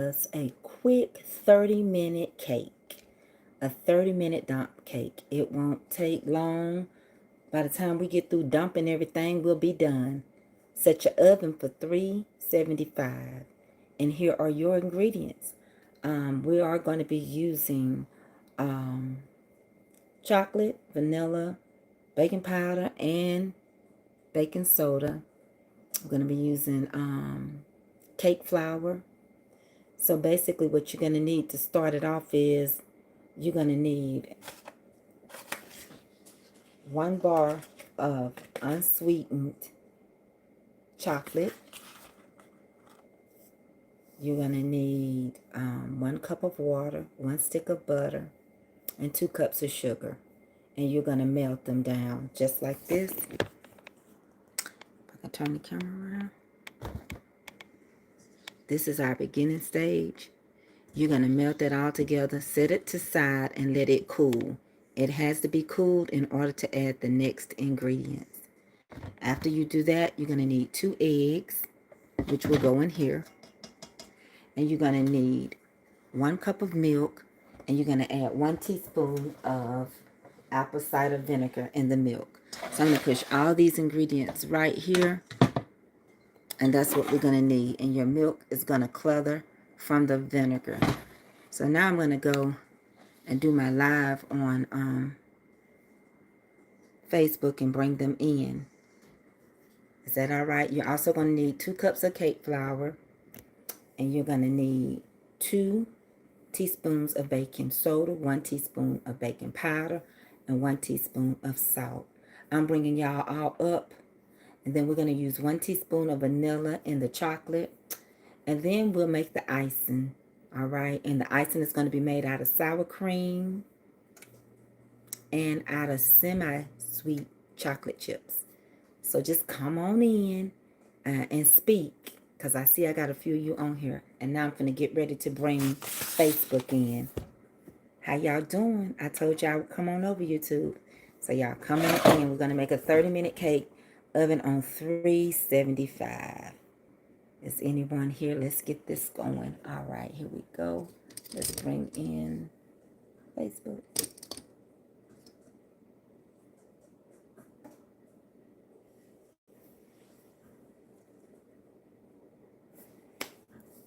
Us a quick 30-minute cake. A 30-minute dump cake. It won't take long. By the time we get through dumping everything, we'll be done. Set your oven for 375. And here are your ingredients. We are going to be using chocolate, vanilla, baking powder, and baking soda. We're going to be using cake flour. So basically what you're going to need to start it off is you're going to need 1 bar of unsweetened chocolate. You're going to need 1 cup of water, 1 stick of butter, and 2 cups of sugar. And you're going to melt them down just like this. If I can turn the camera around. This is our beginning stage. You're going to melt it all together, set it to side, and let it cool. It has to be cooled in order to add the next ingredients. After you do that, you're going to need 2 eggs, which will go in here. And you're going to need 1 cup of milk, and you're going to add 1 teaspoon of apple cider vinegar in the milk. So I'm going to push all these ingredients right here, and that's what we're going to need. And your milk is going to cluther from the vinegar. So now I'm going to go and do my live on Facebook and bring them in. Is that all right? You're also going to need 2 cups of cake flour, and you're going to need 2 teaspoons of baking soda, 1 teaspoon of baking powder, and 1 teaspoon of salt. I'm bringing y'all all up, and then we're going to use 1 teaspoon of vanilla in the chocolate, and then we'll make the icing. All right, and the icing is going to be made out of sour cream and out of semi-sweet chocolate chips. So just come on in and speak, because I see I got a few of you on here. And now I'm going to get ready to bring Facebook in. How y'all doing? I told y'all come on over YouTube. So y'all come on in. We're going to make a 30-minute cake, oven on 375. Is anyone here? Let's get this going. All right, here we go. Let's bring in Facebook.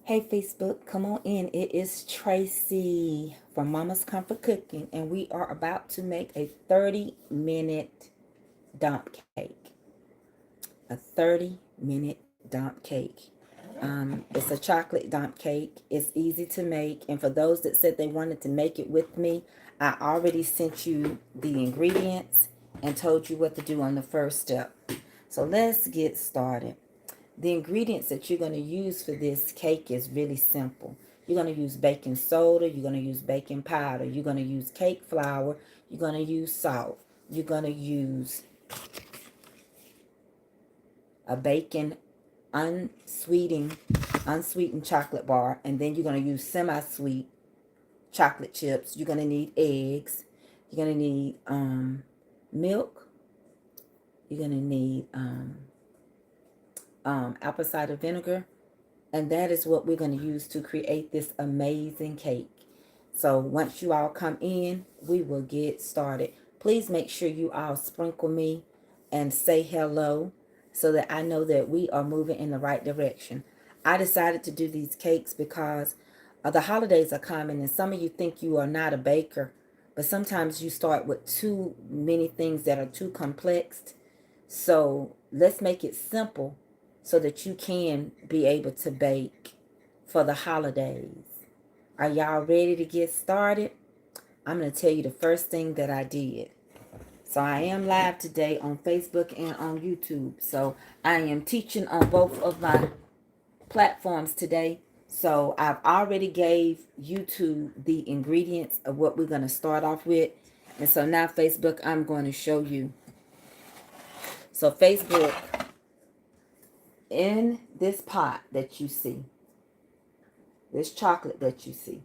Hey Facebook, come on in. It is Tracy from Mama's Comfort Cooking, and we are about to make a 30-minute dump cake. A 30-minute dump cake. It's a chocolate dump cake. It's easy to make, and for those that said they wanted to make it with me, I already sent you the ingredients and told you what to do on the first step. So let's get started. The ingredients that you're going to use for this cake is really simple. You're going to use baking soda. You're going to use baking powder. You're going to use cake flour. You're going to use salt. You're going to use a bacon unsweetened chocolate bar. And then you're going to use semi-sweet chocolate chips. You're going to need eggs. You're going to need milk. You're going to need apple cider vinegar, and that is what we're going to use to create this amazing cake. So once you all come in, we will get started. Please make sure you all sprinkle me and say hello so that I know that we are moving in the right direction. I decided to do these cakes because the holidays are coming, and some of you think you are not a baker, but sometimes you start with too many things that are too complex. So let's make it simple so that you can be able to bake for the holidays. Are y'all ready to get started? I'm going to tell you the first thing that I did. So I am live today on Facebook and on YouTube. So I am teaching on both of my platforms today. So I've already gave YouTube the ingredients of what we're going to start off with. And so now Facebook, I'm going to show you. So Facebook, in this pot that you see, this chocolate that you see,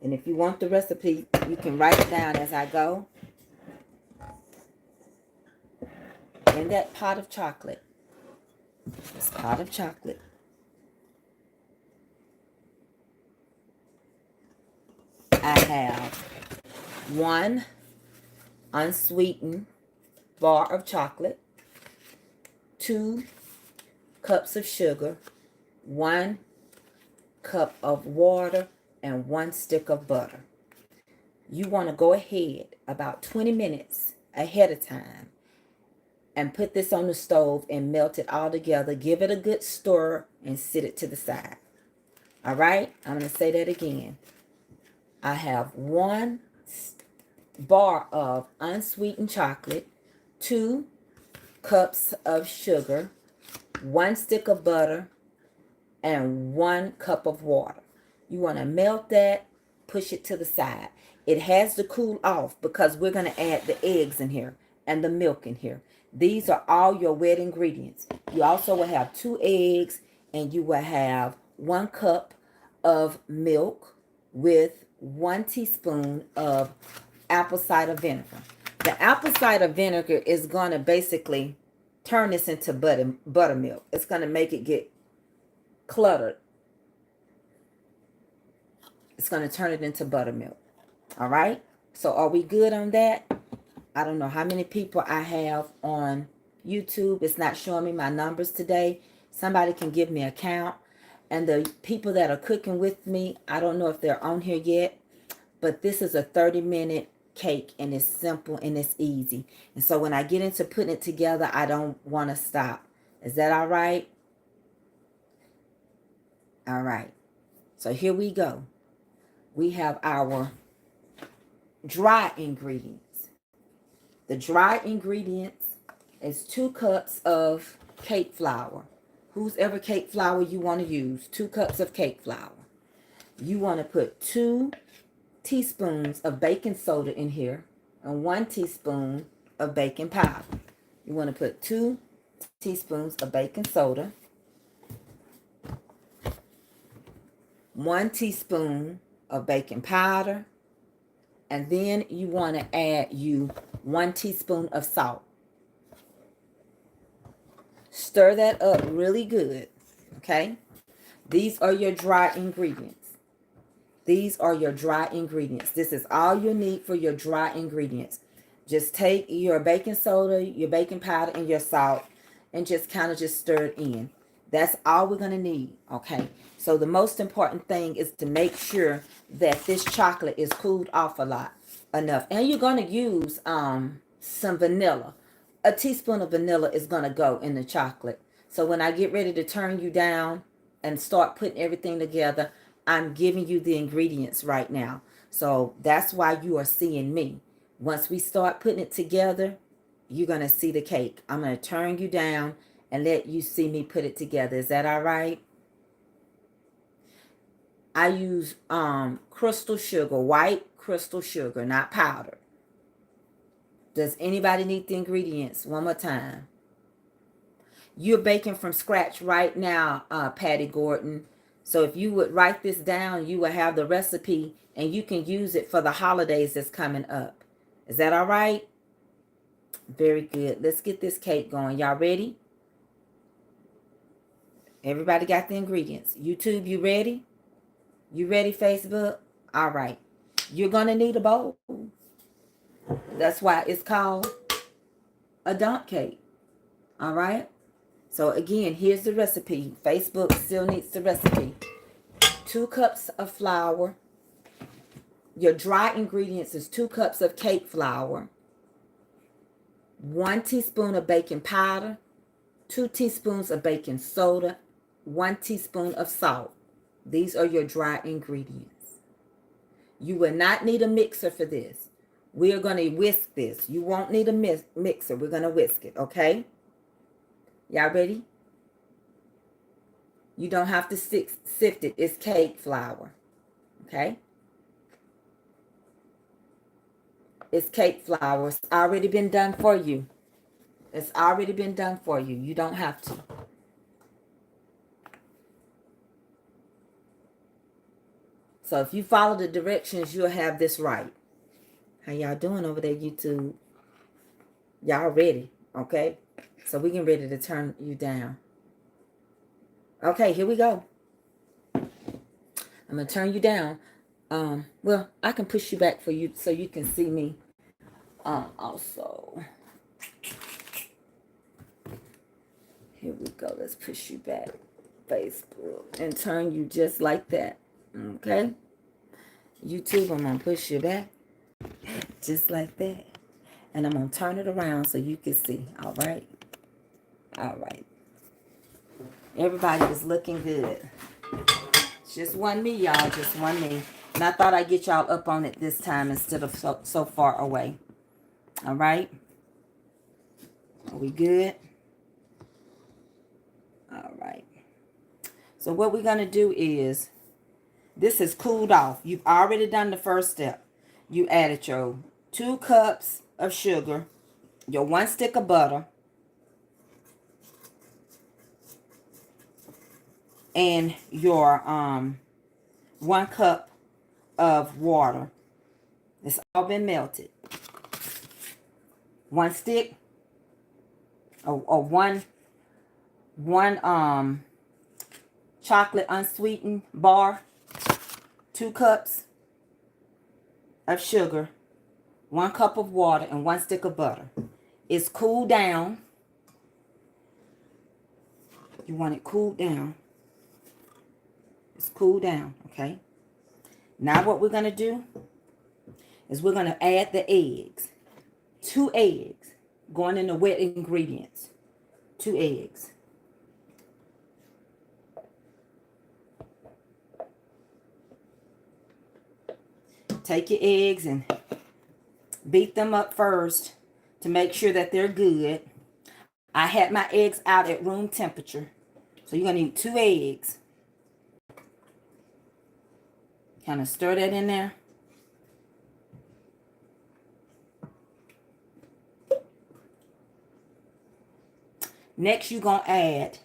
and if you want the recipe, you can write it down as I go. In that pot of chocolate, this pot of chocolate, I have 1 unsweetened bar of chocolate, 2 cups of sugar, 1 cup of water, and 1 stick of butter. You want to go ahead about 20 minutes ahead of time and put this on the stove and melt it all together. Give it a good stir and set it to the side. All right, I'm going to say that again. I have 1 bar of unsweetened chocolate, 2 cups of sugar, 1 stick of butter, and 1 cup of water. You want to melt that, push it to the side. It has to cool off because we're going to add the eggs in here and the milk in here. These are all your wet ingredients. You also will have 2 eggs, and you will have 1 cup of milk with 1 teaspoon of apple cider vinegar. The apple cider vinegar is going to basically turn this into buttermilk. It's going to make it get cluttered. It's going to turn it into buttermilk. All right. So are we good on that? I don't know how many people I have on YouTube. It's not showing me my numbers today. Somebody can give me a count. And the people that are cooking with me, I don't know if they're on here yet. But this is a 30-minute cake, and it's simple and it's easy. And so when I get into putting it together, I don't want to stop. Is that all right? All right. So here we go. We have our dry ingredients. The dry ingredients is 2 cups of cake flour. Whose ever cake flour you want to use. 2 cups of cake flour. You want to put 2 teaspoons of baking soda in here and 1 teaspoon of baking powder. You want to put 2 teaspoons of baking soda, 1 teaspoon of baking powder, and then you want to add 1 teaspoon of salt. Stir that up really good, okay? These are your dry ingredients. These are your dry ingredients. This is all you need for your dry ingredients. Just take your baking soda, your baking powder, and your salt, and just kind of just stir it in. That's all we're going to need, okay? So the most important thing is to make sure that this chocolate is cooled off enough. And you're going to use some vanilla. A teaspoon of vanilla is going to go in the chocolate. So when I get ready to turn you down and start putting everything together, I'm giving you the ingredients right now. So that's why you are seeing me. Once we start putting it together, you're going to see the cake. I'm going to turn you down and let you see me put it together. Is that all right? I use crystal sugar, white crystal sugar, not powder. Does anybody need the ingredients? One more time. You're baking from scratch right now, Patty Gordon. So if you would write this down, you will have the recipe and you can use it for the holidays that's coming up. Is that all right? Very good. Let's get this cake going. Y'all ready? Everybody got the ingredients. YouTube, you ready? You ready, Facebook? All right. You're going to need a bowl. That's why it's called a dump cake. All right? So again, here's the recipe. Facebook still needs the recipe. 2 cups of flour. Your dry ingredients is 2 cups of cake flour, 1 teaspoon of baking powder, 2 teaspoons of baking soda, 1 teaspoon of salt. These are your dry ingredients. You will not need a mixer for this. We are going to whisk this. You won't need a mixer. We're going to whisk it, okay? Y'all ready? You don't have to sift it. It's cake flour. Okay? It's cake flour. It's already been done for you. It's already been done for you. You don't have to. So if you follow the directions, you'll have this right. How y'all doing over there, YouTube? Y'all ready? Okay? So we getting ready to turn you down. Okay, here we go. I'm going to turn you down. Well, I can push you back for you so you can see me. Also, here we go. Let's push you back, Facebook, and turn you just like that. Okay? YouTube, I'm going to push you back just like that. And I'm going to turn it around so you can see. All right? All right. Everybody is looking good. It's just one me, y'all. Just one me. And I thought I'd get y'all up on it this time instead of so far away. All right? Are we good? All right. So what we're going to do is, this is cooled off. You've already done the first step. You added your 2 cups of sugar, your 1 stick of butter, and your 1 cup of water. It's all been melted. 1 stick or one chocolate unsweetened bar, 2 cups of sugar, 1 cup of water, and 1 stick of butter. It's cooled down. You want it cooled down. It's cooled down, okay? Now what we're going to do is we're going to add the eggs. 2 eggs going in the wet ingredients. 2 eggs. Take your eggs and beat them up first to make sure that they're good. I had my eggs out at room temperature. So you're going to need 2 eggs. Kind of stir that in there. Next, you're going to add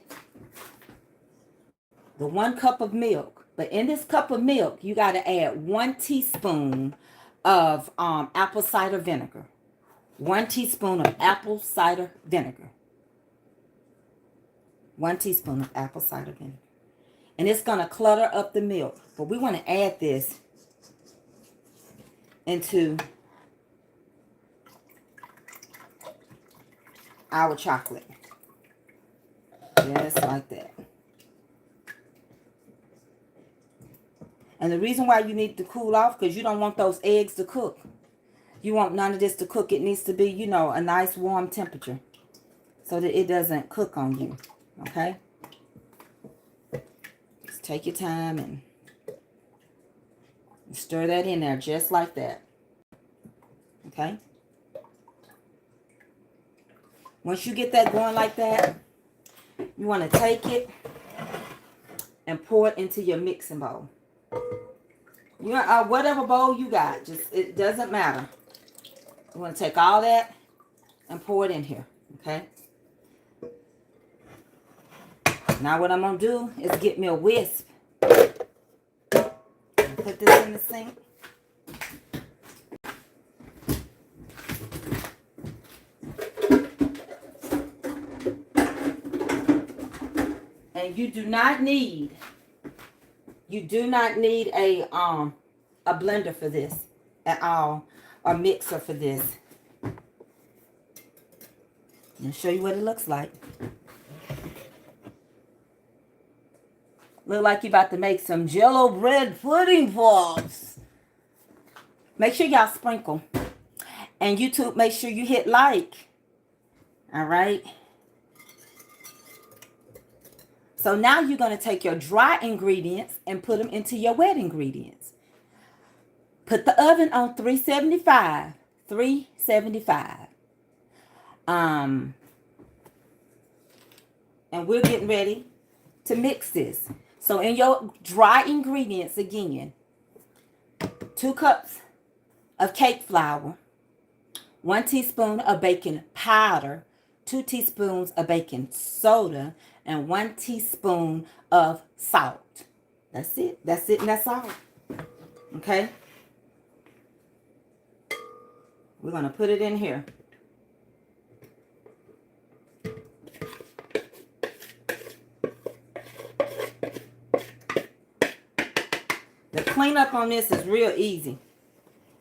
the 1 cup of milk. But in this cup of milk, you got to add 1 teaspoon of apple cider vinegar. 1 teaspoon of apple cider vinegar. 1 teaspoon of apple cider vinegar. And it's going to clutter up the milk. But we want to add this into our chocolate. Just like that. And the reason why you need to cool off, because you don't want those eggs to cook. You want none of this to cook. It needs to be, you know, a nice warm temperature so that it doesn't cook on you. Okay? Just take your time and stir that in there just like that. Okay? Once you get that going like that, you want to take it and pour it into your mixing bowl. You whatever bowl you got, just it doesn't matter. You want to take all that and pour it in here, okay? Now what I'm going to do is get me a whisk. Put this in the sink. And you do not need a blender for this at all, or mixer for this. I'll show you what it looks like. Look like you're about to make some Jello bread pudding balls. Make sure y'all sprinkle. And YouTube, make sure you hit like. All right. So now you're going to take your dry ingredients and put them into your wet ingredients. Put the oven on 375. 375. And we're getting ready to mix this. So in your dry ingredients, again, 2 cups of cake flour, 1 teaspoon of baking powder, 2 teaspoons of baking soda, and 1 teaspoon of salt. That's it. That's it, and that's all. Okay? We're going to put it in here. The cleanup on this is real easy.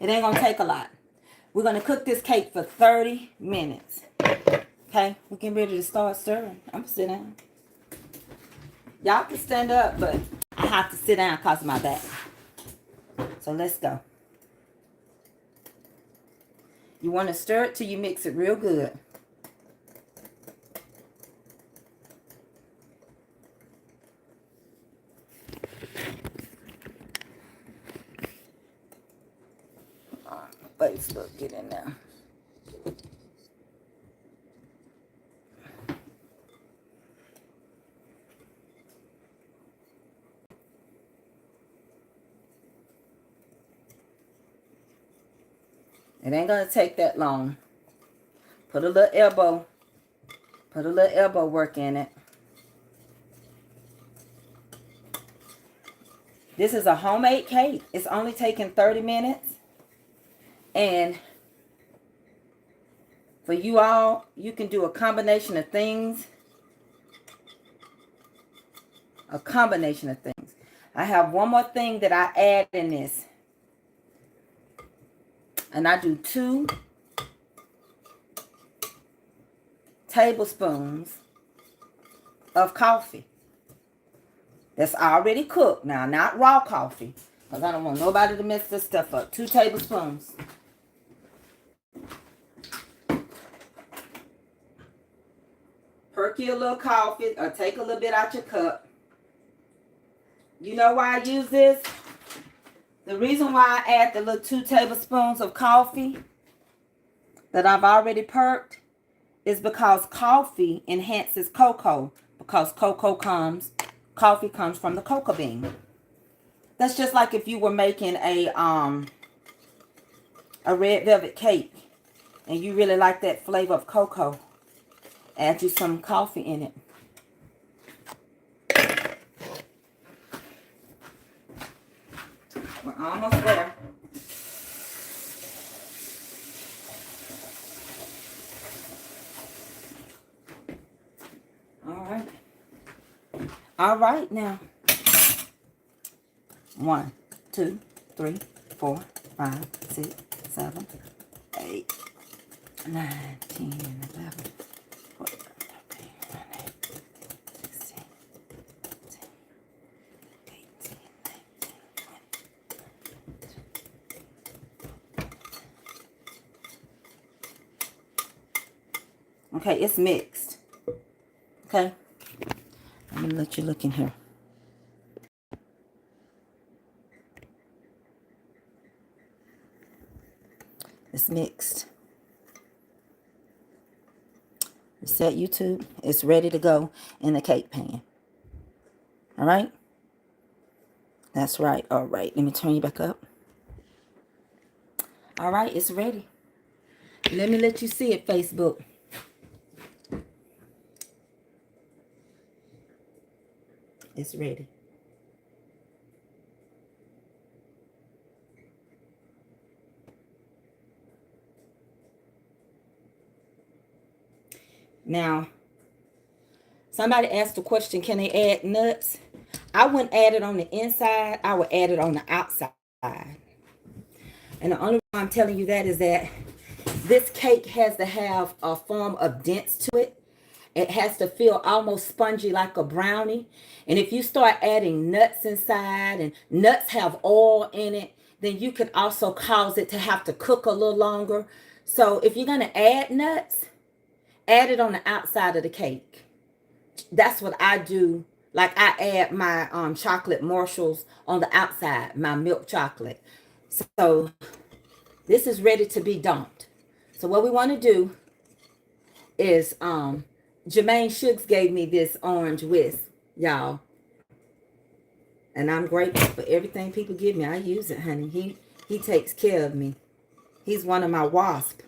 It ain't gonna take a lot. We're gonna cook this cake for 30 minutes. Okay, we're getting ready to start stirring. I'm gonna sit down. Y'all can stand up, but I have to sit down because of my back. So let's go. You want to stir it till you mix it real good. Facebook, get in there. It ain't gonna take that long. Put a little elbow work in it. This is a homemade cake. It's only taking 30 minutes. And for you all, you can do a combination of things. A combination of things. I have one more thing that I add in this. And I do 2 tablespoons of coffee. That's already cooked. Now, not raw coffee. Because I don't want nobody to mess this stuff up. 2 tablespoons. Perk you a little coffee or take a little bit out your cup. You know why I use this? The reason why I add the little 2 tablespoons of coffee that I've already perked is because coffee enhances cocoa. Because coffee comes from the cocoa bean. That's just like if you were making a red velvet cake and you really like that flavor of cocoa. Add you some coffee in it. We're almost there. All right now. 1, 2, 3, 4, 5, 6, 7, 8, 9, 10, 11, 12, 13, 14, 16, 17, 18, 19, 20. Okay, it's mixed. Okay. Let me let you look in here. It's mixed. Reset YouTube. It's ready to go in the cake pan. All right? That's right. All right. Let me turn you back up. All right. It's ready. Let me let you see it, Facebook. It's ready. Now, somebody asked the question, can they add nuts? I wouldn't add it on the inside. I would add it on the outside. And the only reason I'm telling you that is that this cake has to have a form of dents to it. It has to feel almost spongy like a brownie. And if you start adding nuts inside, and nuts have oil in it, then you could also cause it to have to cook a little longer. So if you're going to add nuts, add it on the outside of the cake. That's what I do. Like I add my chocolate Marshalls on the outside, my milk chocolate. So this is ready to be dumped. So what we want to do is Jermaine Shuggs gave me this orange whisk, y'all. And I'm grateful for everything people give me. I use it, honey. He takes care of me. He's one of my wasps.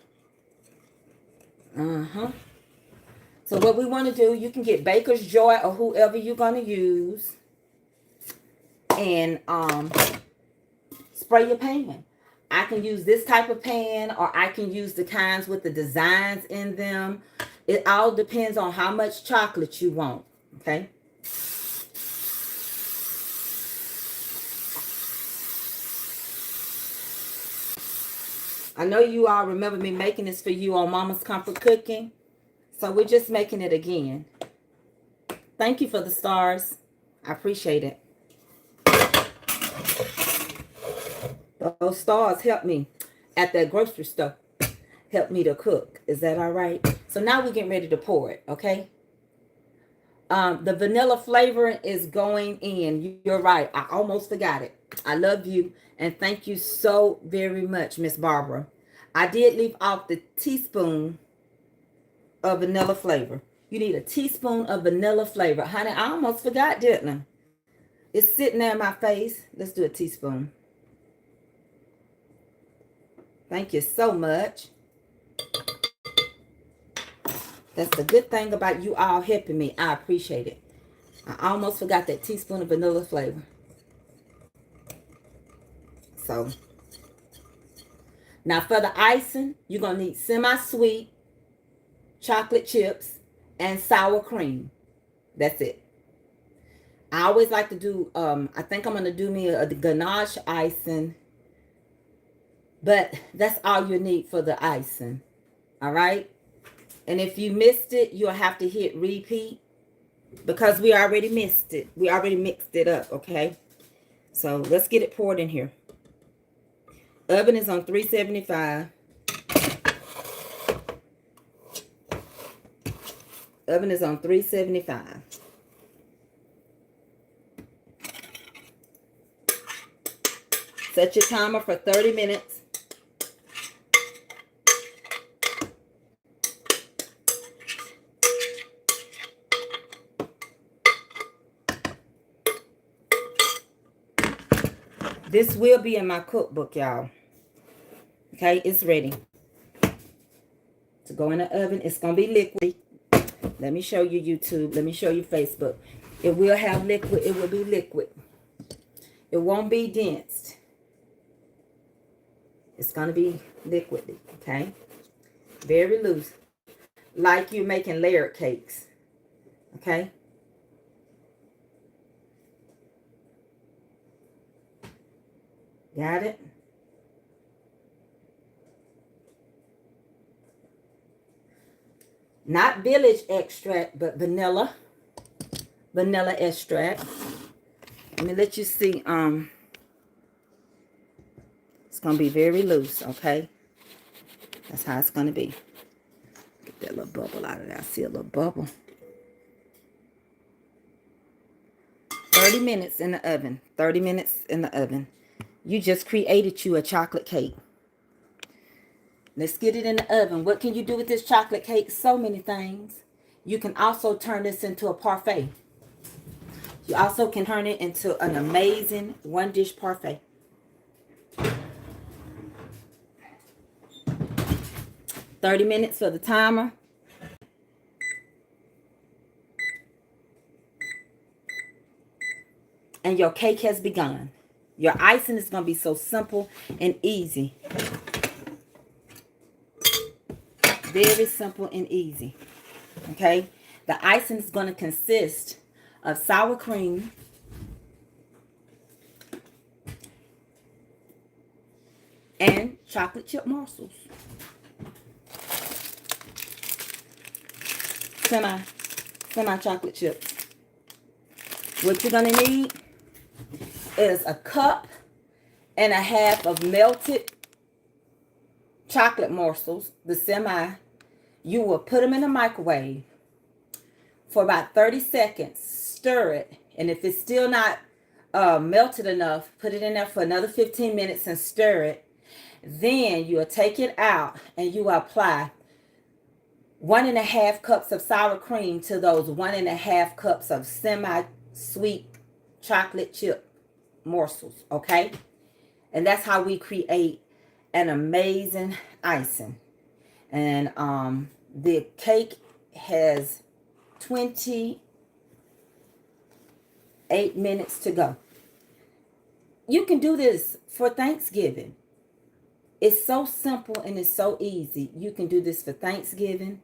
So what we want to do, you can get Baker's Joy or whoever you're going to use. And spray your pan. I can use this type of pan, or I can use the kinds with the designs in them. It all depends on how much chocolate you want, okay? I know you all remember me making this for you on Mama's Comfort Cooking. So we're just making it again. Thank you for the stars. I appreciate it. Those stars help me at that grocery store. Help me to cook. Is that all right? So now we're getting ready to pour it, okay? The vanilla flavor is going in. You're right. I almost forgot it. I love you. And thank you so very much, Miss Barbara. I did leave off the teaspoon of vanilla flavor. You need a teaspoon of vanilla flavor. Honey, I almost forgot, didn't I? It's sitting there in my face. Let's do a teaspoon. Thank you so much. That's the good thing about you all helping me. I appreciate it. I almost forgot that teaspoon of vanilla flavor. So, now for the icing, you're going to need semi-sweet chocolate chips and sour cream. That's it. I always like to do, I think I'm going to do me a ganache icing. But that's all you need for the icing. All right? And if you missed it, you'll have to hit repeat. Because we already missed it. We already mixed it up, okay? So let's get it poured in here. Oven is on 375. Oven is on 375. Set your timer for 30 minutes. This will be in my cookbook, y'all. Okay, it's ready to go in the oven. It's going to be liquid. Let me show you YouTube. Let me show you Facebook. It will have liquid. It will be liquid. It won't be dense. It's going to be liquid, okay? Very loose. Like you're making layered cakes, okay? Got it? Not village extract, but vanilla. Vanilla extract. Let me let you see. It's going to be very loose, okay? That's how it's going to be. Get that little bubble out of there. I see a little bubble. 30 minutes in the oven. 30 minutes in the oven. You just created you a chocolate cake. Let's get it in the oven. What can you do with this chocolate cake? So many things. You can also turn this into a parfait. You also can turn it into an amazing one-dish parfait. "30 minutes for the timer. And your cake has begun. Your icing is going to be so simple and easy. Very simple and easy. Okay? The icing is going to consist of sour cream, and chocolate chip morsels. Semi chocolate chips. What you're going to need is a cup and a half of melted chocolate morsels, the semi. You will put them in the microwave for about 30 seconds. Stir it. And if it's still not melted enough, put it in there for another 15 minutes and stir it. Then you will take it out and you will apply 1.5 cups of sour cream to those 1.5 cups of semi-sweet chocolate chip morsels, okay? And that's how we create an amazing icing. And the cake has 28 minutes to go. You can do this for Thanksgiving. It's so simple and it's so easy. You can do this for Thanksgiving.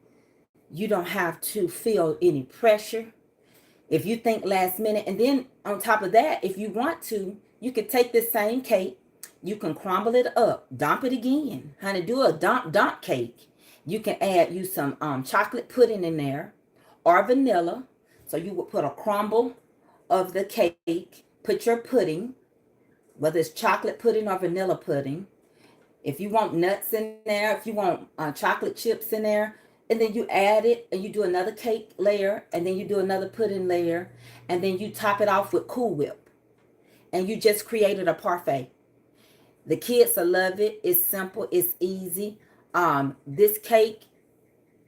You don't have to feel any pressure. If you think last minute, and then on top of that, if you want to, you could take this same cake, You can crumble it up, dump it again. Honey, do a dump cake. You can add you some chocolate pudding in there or vanilla. So you would put a crumble of the cake, put your pudding, whether it's chocolate pudding or vanilla pudding. If you want nuts in there, if you want chocolate chips in there, and then you add it and you do another cake layer, and then you do another pudding layer, and then you top it off with Cool Whip. And you just created a parfait. The kids will love it. It's simple. It's easy. This cake,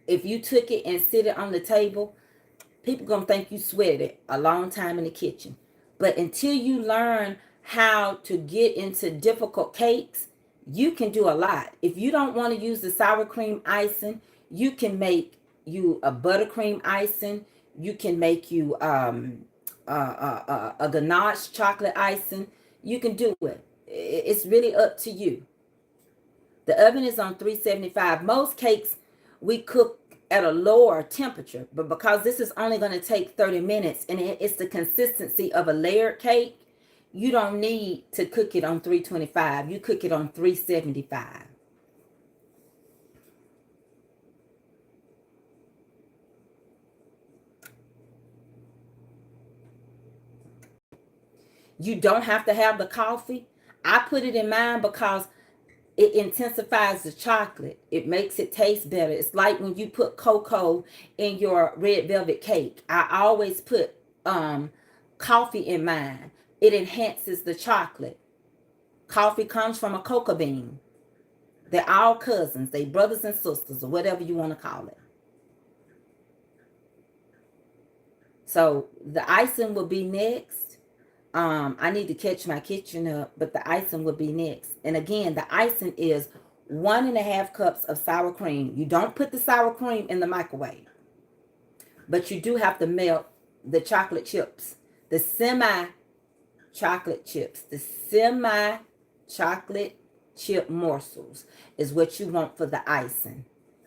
if you took it and sit it on the table, people going to think you sweated a long time in the kitchen. But until you learn how to get into difficult cakes, you can do a lot. If you don't want to use the sour cream icing, you can make you a buttercream icing. You can make you a ganache chocolate icing. You can do it. It's really up to you. The oven is on 375. Most cakes we cook at a lower temperature, but because this is only going to take 30 minutes and it's the consistency of a layered cake, you don't need to cook it on 325. You cook it on 375. You don't have to have the coffee. I put it in mine because it intensifies the chocolate. It makes it taste better. It's like when you put cocoa in your red velvet cake. I always put coffee in mine. It enhances the chocolate. Coffee comes from a cocoa bean. They're all cousins. They brothers and sisters, or whatever you want to call it. So the icing will be next. I need to catch my kitchen up, but the icing will be next. And again, the icing is 1.5 cups of sour cream. You don't put the sour cream in the microwave, but you do have to melt the chocolate chips, the semi-chocolate chips, the semi-chocolate chip morsels is what you want for the icing.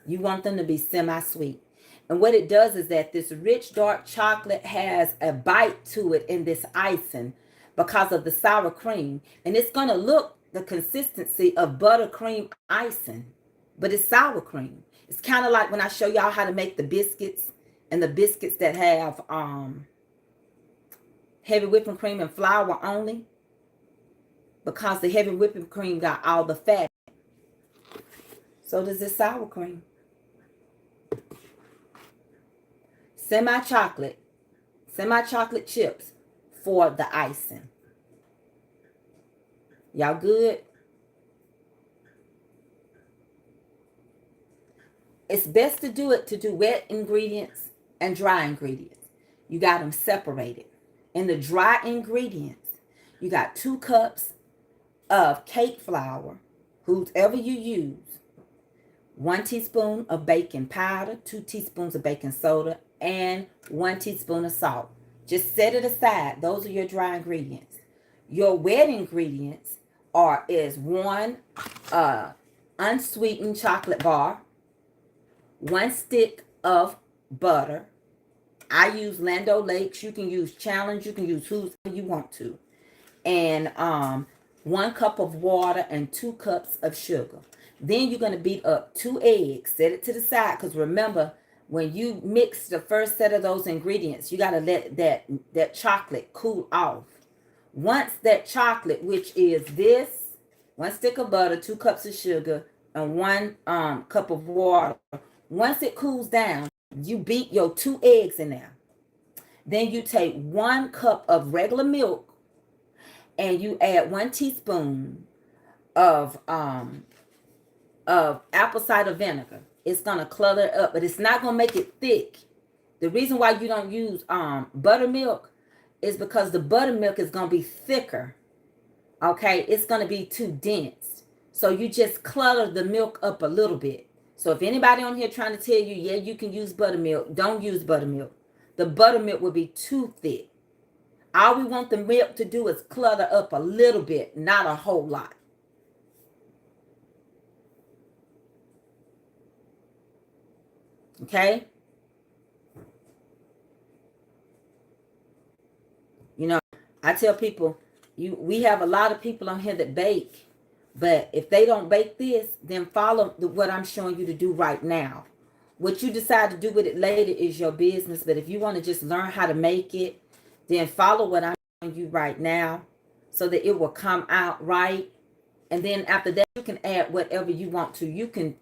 You want them to be semi-sweet. And what it does is that this rich dark chocolate has a bite to it in this icing because of the sour cream. And it's going to look the consistency of buttercream icing, but it's sour cream. It's kind of like when I show y'all how to make the biscuits, and the biscuits that have heavy whipping cream and flour only, because the heavy whipping cream got all the fat. So does this sour cream. Semi-chocolate chips for the icing. Y'all good? It's best to do wet ingredients and dry ingredients. You got them separated. In the dry ingredients, you got 2 cups of cake flour, whoever you use, 1 teaspoon of baking powder, 2 teaspoons of baking soda, and 1 teaspoon of salt. Just set it aside. Those are your dry ingredients. Your wet ingredients is 1 unsweetened chocolate bar, 1 stick of butter. I use Land O'Lakes. You can use Challenge. You can use whoever you want to. And 1 cup of water and 2 cups of sugar. Then you're going to beat up 2 eggs. Set it to the side, because remember, when you mix the first set of those ingredients, you got to let that chocolate cool off. Once that chocolate, which is this, 1 stick of butter, 2 cups of sugar, and 1 cup of water, once it cools down, you beat your 2 eggs in there. Then you take 1 cup of regular milk and you add 1 teaspoon of apple cider vinegar. It's going to clutter it up, but it's not going to make it thick. The reason why you don't use buttermilk is because the buttermilk is going to be thicker. Okay, it's going to be too dense. So you just clutter the milk up a little bit. So if anybody on here trying to tell you, yeah, you can use buttermilk, don't use buttermilk. The buttermilk will be too thick. All we want the milk to do is clutter up a little bit, not a whole lot. Okay? You know, I tell people, we have a lot of people on here that bake, But if they don't bake this, then follow what I'm showing you to do right now. What you decide to do with it later is your business. But if you want to just learn how to make it, then follow what I'm showing you right now so that it will come out right. And then after that, you can add whatever you want to. You can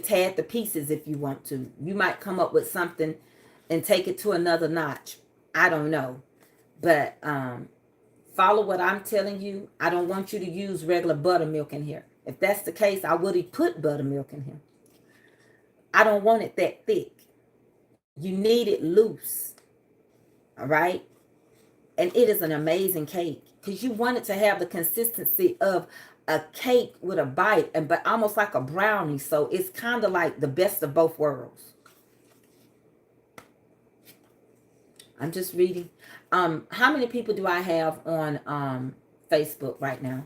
tag the pieces if you want to. You might come up with something and take it to another notch. I don't know. But follow what I'm telling you. I don't want you to use regular buttermilk in here. If that's the case, I would have put buttermilk in here. I don't want it that thick. You need it loose. All right? And it is an amazing cake because you want it to have the consistency of a cake with a bite, but almost like a brownie. So it's kind of like the best of both worlds. I'm just reading. How many people do I have on Facebook right now?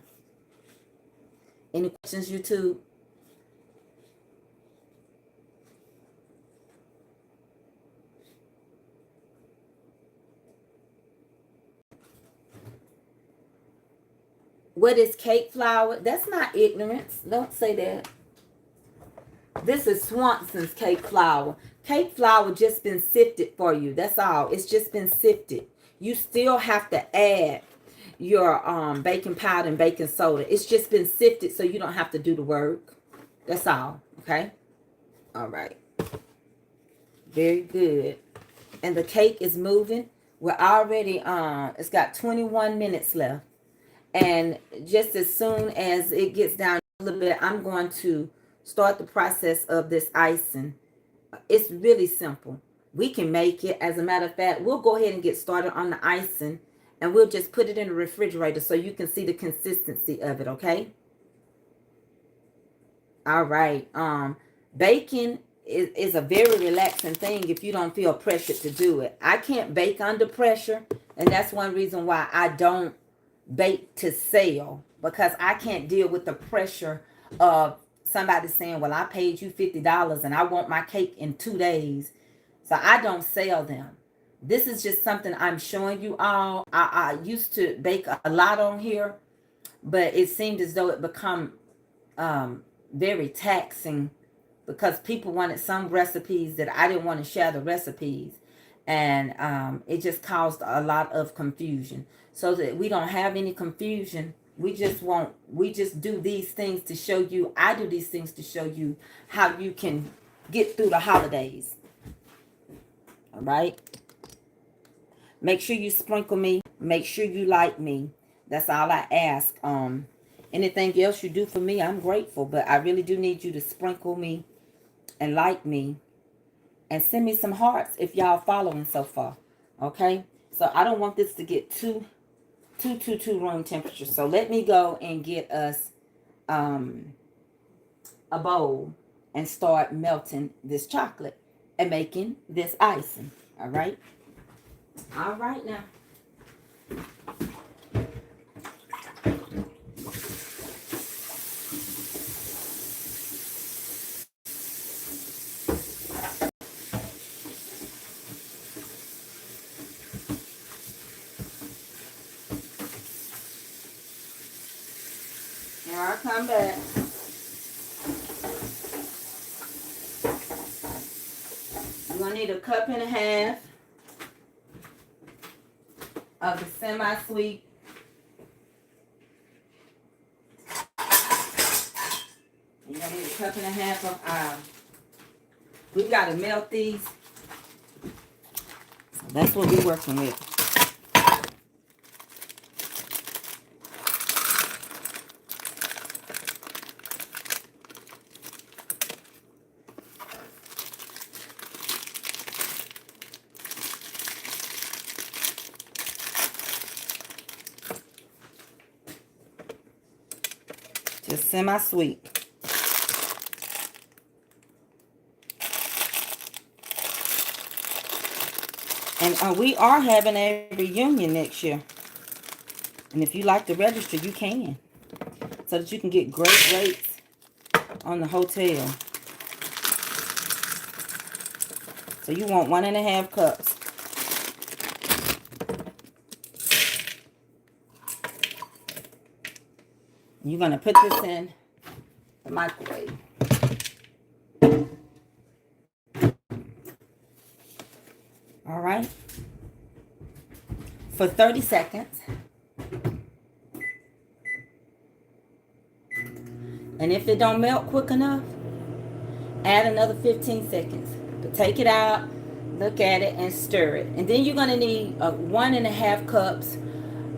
Any questions, YouTube? What is cake flour? That's not ignorance. Don't say that. This is Swanson's cake flour. Cake flour just been sifted for you. That's all. It's just been sifted. You still have to add your baking powder and baking soda. It's just been sifted so you don't have to do the work. That's all. Okay? All right. Very good. And the cake is moving. We're already it's got 21 minutes left. And just as soon as it gets down a little bit, I'm going to start the process of this icing. It's really simple. We can make it. As a matter of fact, we'll go ahead and get started on the icing. And we'll just put it in the refrigerator so you can see the consistency of it, okay? All right. Baking is a very relaxing thing if you don't feel pressured to do it. I can't bake under pressure. And that's one reason why I don't bake to sell, because I can't deal with the pressure of somebody saying, well, I paid you $50 and I want my cake in 2 days. So I don't sell them. This is just something I'm showing you all. I used to bake a lot on here, but it seemed as though it become very taxing because people wanted some recipes that I didn't want to share the recipes. And it just caused a lot of confusion. So that we don't have any confusion, we just do these things to show you, I do these things to show you how you can get through the holidays. All right? Make sure you sprinkle me. Make sure you like me. That's all I ask. Anything else you do for me, I'm grateful. But I really do need you to sprinkle me and like me. And send me some hearts if y'all following so far. Okay? So I don't want this to get too room temperature. So let me go and get us a bowl and start melting this chocolate and making this icing. All right? All right now. Here I come back. You're going to need a cup and a half of the semi-sweet. You're going to need a cup and a half of we've got to melt these. So that's what we're working with. Just semi-sweet. And we are having a reunion next year. And if you like to register, you can. So that you can get great rates on the hotel. So you want 1.5 cups. You're going to put this in the microwave. All right. For 30 seconds. And if it don't melt quick enough, add another 15 seconds. But take it out, look at it, and stir it. And then you're going to need 1.5 cups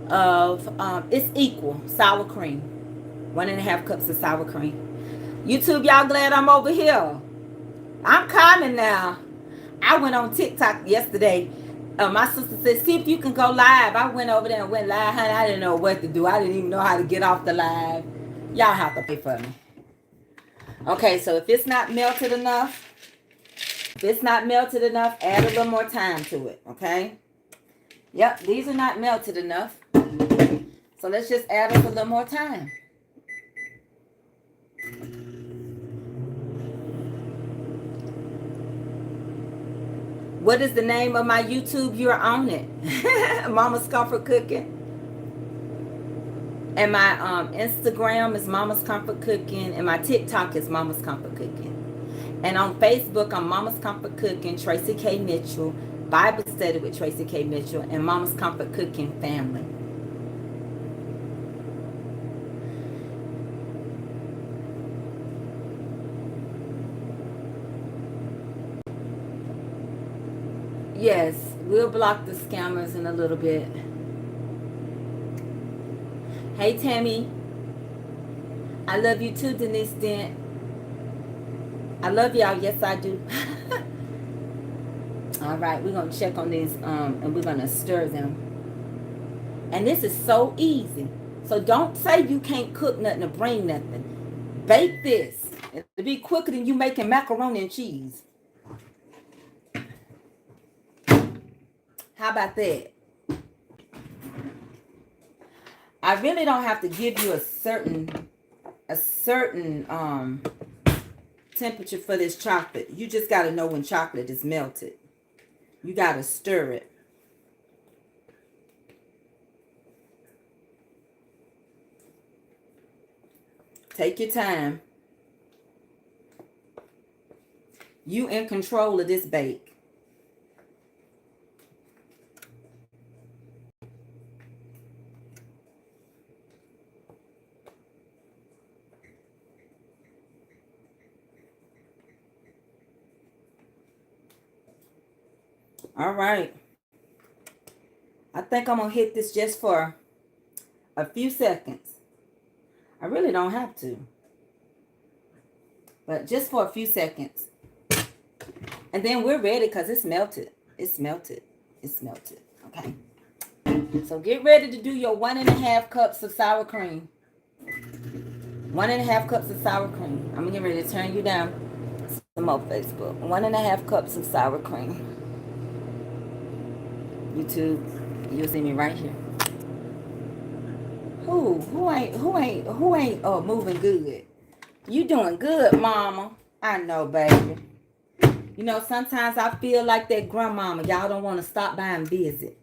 of, it's equal, sour cream. 1.5 cups of sour cream. YouTube, y'all glad I'm over here? I'm coming now. I went on TikTok yesterday. My sister said, see if you can go live. I went over there and went live, honey. I didn't know what to do. I didn't even know how to get off the live. Y'all have to pay for me. Okay, so if it's not melted enough, add a little more time to it, okay? Yep, these are not melted enough. So let's just add up a little more time. What is the name of my YouTube? You're on it. Mama's Comfort Cooking. And my Instagram is Mama's Comfort Cooking. And my TikTok is Mama's Comfort Cooking. And on Facebook, I'm Mama's Comfort Cooking, Tracy K. Mitchell, Bible Study with Tracy K. Mitchell, and Mama's Comfort Cooking Family. Yes, we'll block the scammers in a little bit. Hey, Tammy. I love you too, Denise Dent. I love y'all. Yes, I do. All right, we're going to check on these and we're going to stir them. And this is so easy. So don't say you can't cook nothing or bring nothing. Bake this. It'll be quicker than you making macaroni and cheese. How about that? I really don't have to give you a certain temperature for this chocolate. You just got to know when chocolate is melted. You got to stir it. Take your time. You in control of this bake. All right. I think I'm going to hit this just for a few seconds. I really don't have to. But just for a few seconds. And then we're ready because it's melted. It's melted. It's melted. Okay. So get ready to do your 1.5 cups of sour cream. 1.5 cups of sour cream. I'm getting ready to turn you down some more Facebook. 1.5 cups of sour cream. YouTube, you'll see me right here. Who ain't moving good? You doing good, mama. I know, baby. You know, sometimes I feel like that grandmama. Y'all don't want to stop by and visit.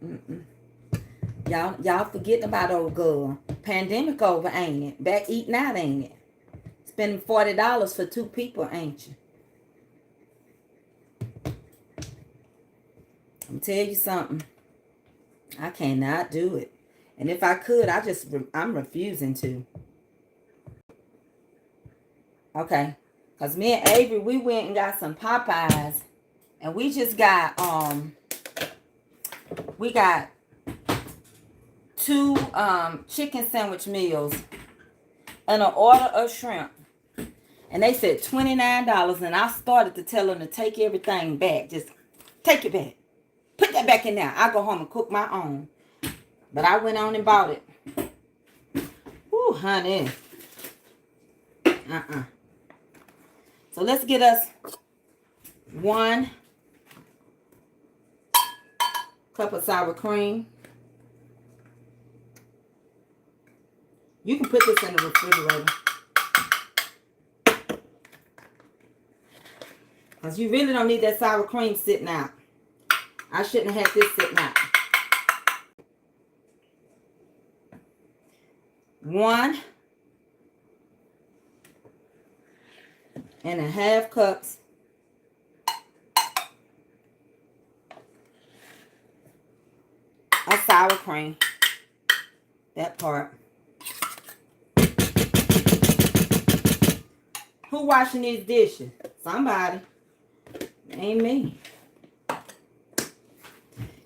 Y'all forgetting about old girl. Pandemic over, ain't it? Back eating out, ain't it? Spending $40 for 2 people, ain't you? I'm tell you something. I cannot do it. And if I could, I'm refusing to. Okay. Because me and Avery, we went and got some Popeyes. And we just got, we got 2 chicken sandwich meals and an order of shrimp. And they said $29. And I started to tell them to take everything back. Just take it back. Put that back in there. I'll go home and cook my own. But I went on and bought it. Ooh, honey. So let's get us 1 cup of sour cream. You can put this in the refrigerator. Because you really don't need that sour cream sitting out. I shouldn't have had this sitting out. 1 and a half cups of sour cream. That part. Who washing these dishes? Somebody. Ain't me.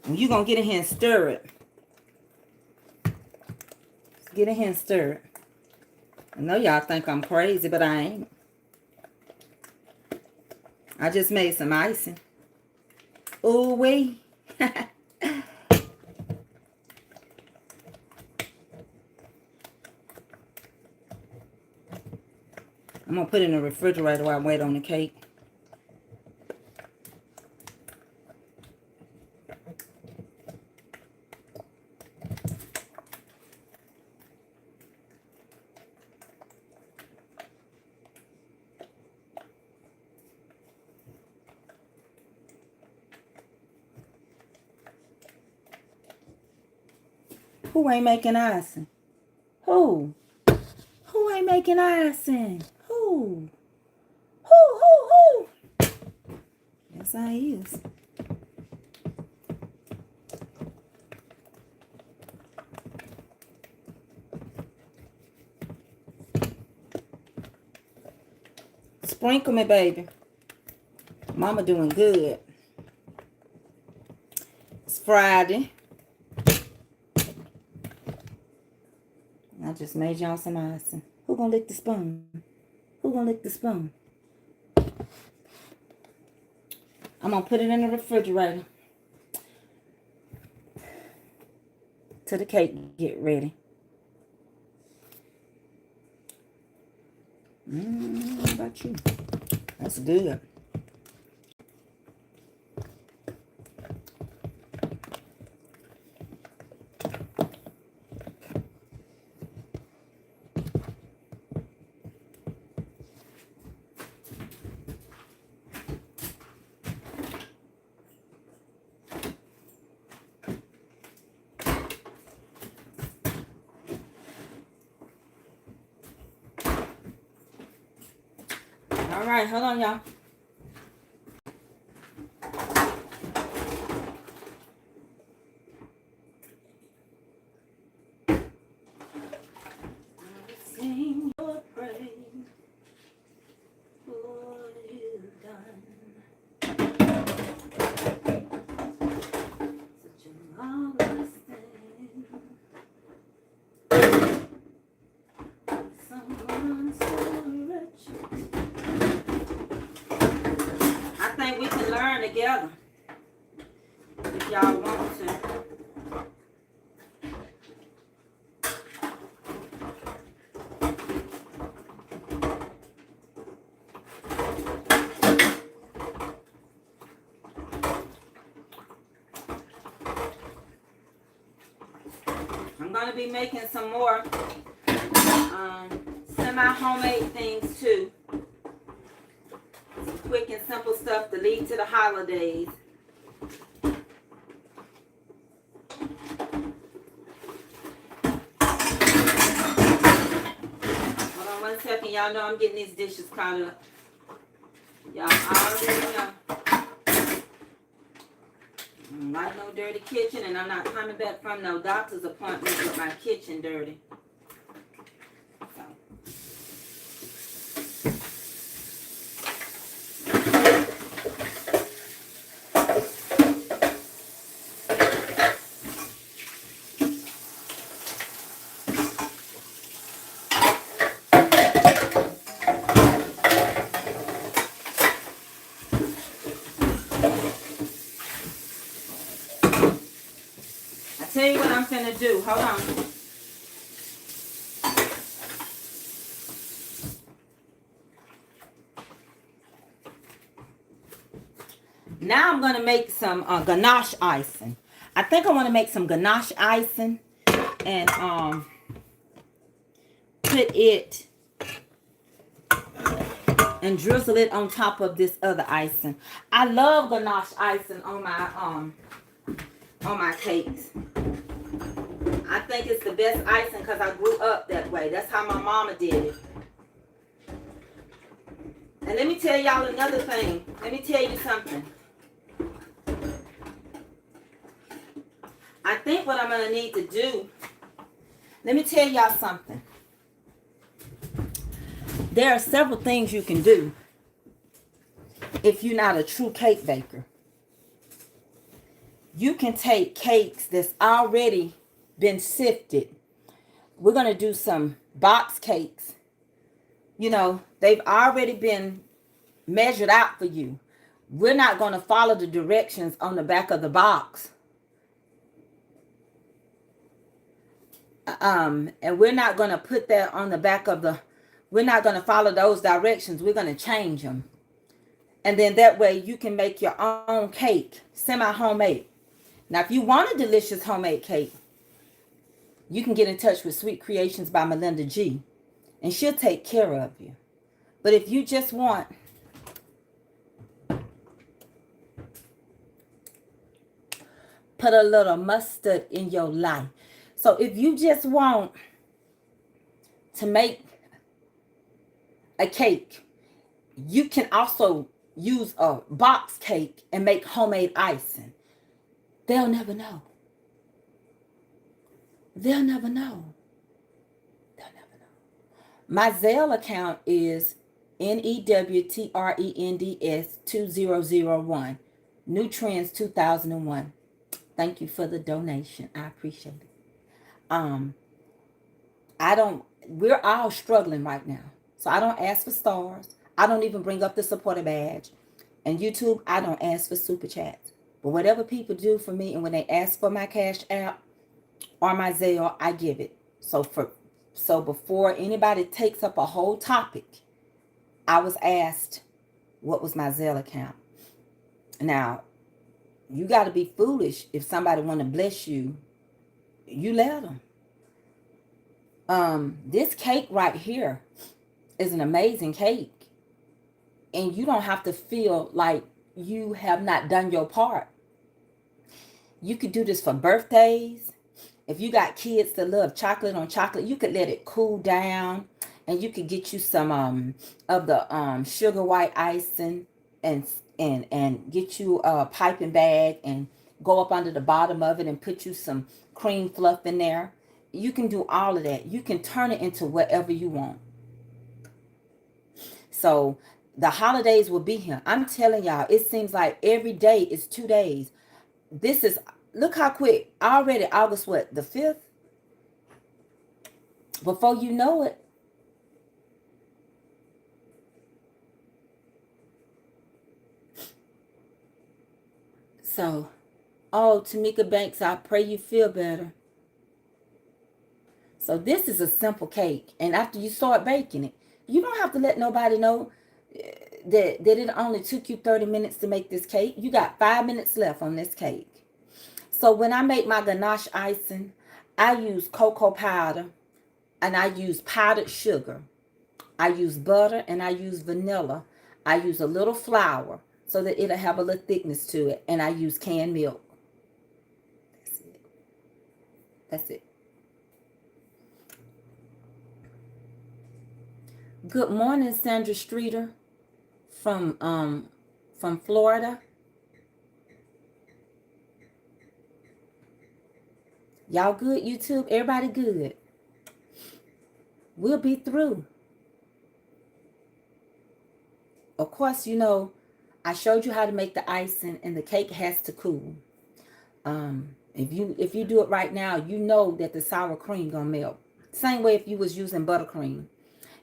And you gonna get in here and stir it. Get in here and stir it. I know y'all think I'm crazy, but I ain't. I just made some icing. Ooh wee. I'm gonna put it in the refrigerator while I wait on the cake. Who ain't making icing? Who? Who ain't making icing? Who? Who? Yes, I is. Sprinkle me, baby. Mama doing good. It's Friday. I just made y'all some icing. Who gonna lick the spoon? Who gonna lick the spoon? I'm gonna put it in the refrigerator till the cake get ready. How about you? That's good. All right, hold on, y'all. Sing your praise for what you've done. Such a marvelous thing. Someone so wretched. I think we can learn together if y'all want to. I'm going to be making some more semi-homemade things too. Some quick and simple stuff to lead to the holidays. Hold on 1 second. Y'all know I'm getting these dishes caught up. Y'all already know. I don't like no dirty kitchen, and I'm not coming back from no doctor's appointment with my kitchen dirty. Tell you what I'm finna do. Hold on. Now I'm gonna make some ganache icing. I think I want to make some ganache icing and put it and drizzle it on top of this other icing. I love ganache icing on my cakes. I think it's the best icing because I grew up that way. That's how my mama did it. And let me tell y'all another thing. Let me tell you something. I think what I'm going to need to do, let me tell y'all something. There are several things you can do if you're not a true cake baker. You can take cakes that's already been sifted. We're going to do some box cakes. You know, they've already been measured out for you. We're not going to follow the directions on the back of the box. And we're not going to put that on the back of the, we're not going to follow those directions. We're going to change them. And then that way you can make your own cake, semi-homemade. Now, if you want a delicious homemade cake, you can get in touch with Sweet Creations by Melinda G. And she'll take care of you. But if you just want put a little mustard in your life. So if you just want to make a cake, you can also use a box cake and make homemade icing. They'll never know. They'll never know. They'll never know. My Zelle account is NEWTRENDS 2001. New Trends 2001. Thank you for the donation. I appreciate it. We're all struggling right now. So I don't ask for stars. I don't even bring up the supporter badge. And YouTube, I don't ask for super chats. But whatever people do for me, and when they ask for my Cash App or my Zelle, I give it. So before anybody takes up a whole topic, I was asked what was my Zelle account. Now, you got to be foolish if somebody want to bless you. You let them. This cake right here is an amazing cake. And you don't have to feel like you have not done your part. You could do this for birthdays. If you got kids that love chocolate on chocolate, you could let it cool down. And you could get you some of the sugar white icing and get you a piping bag and go up under the bottom of it and put you some cream fluff in there. You can do all of that. You can turn it into whatever you want. So the holidays will be here. I'm telling y'all, it seems like every day is 2 days. This is, look how quick. Already August, what, the 5th? Before you know it. So, oh, Tamika Banks, I pray you feel better. So this is a simple cake. And after you start baking it, you don't have to let nobody know that it only took you 30 minutes to make this cake. You got 5 minutes left on this cake. So when I make my ganache icing, I use cocoa powder and I use powdered sugar. I use butter and I use vanilla. I use a little flour so that it'll have a little thickness to it. And I use canned milk. That's it. That's it. Good morning, Sandra Streeter from Florida. Y'all good, YouTube? Everybody good? We'll be through. Of course, you know, I showed you how to make the icing and the cake has to cool. If you do it right now, you know that the sour cream gonna melt. Same way if you was using buttercream.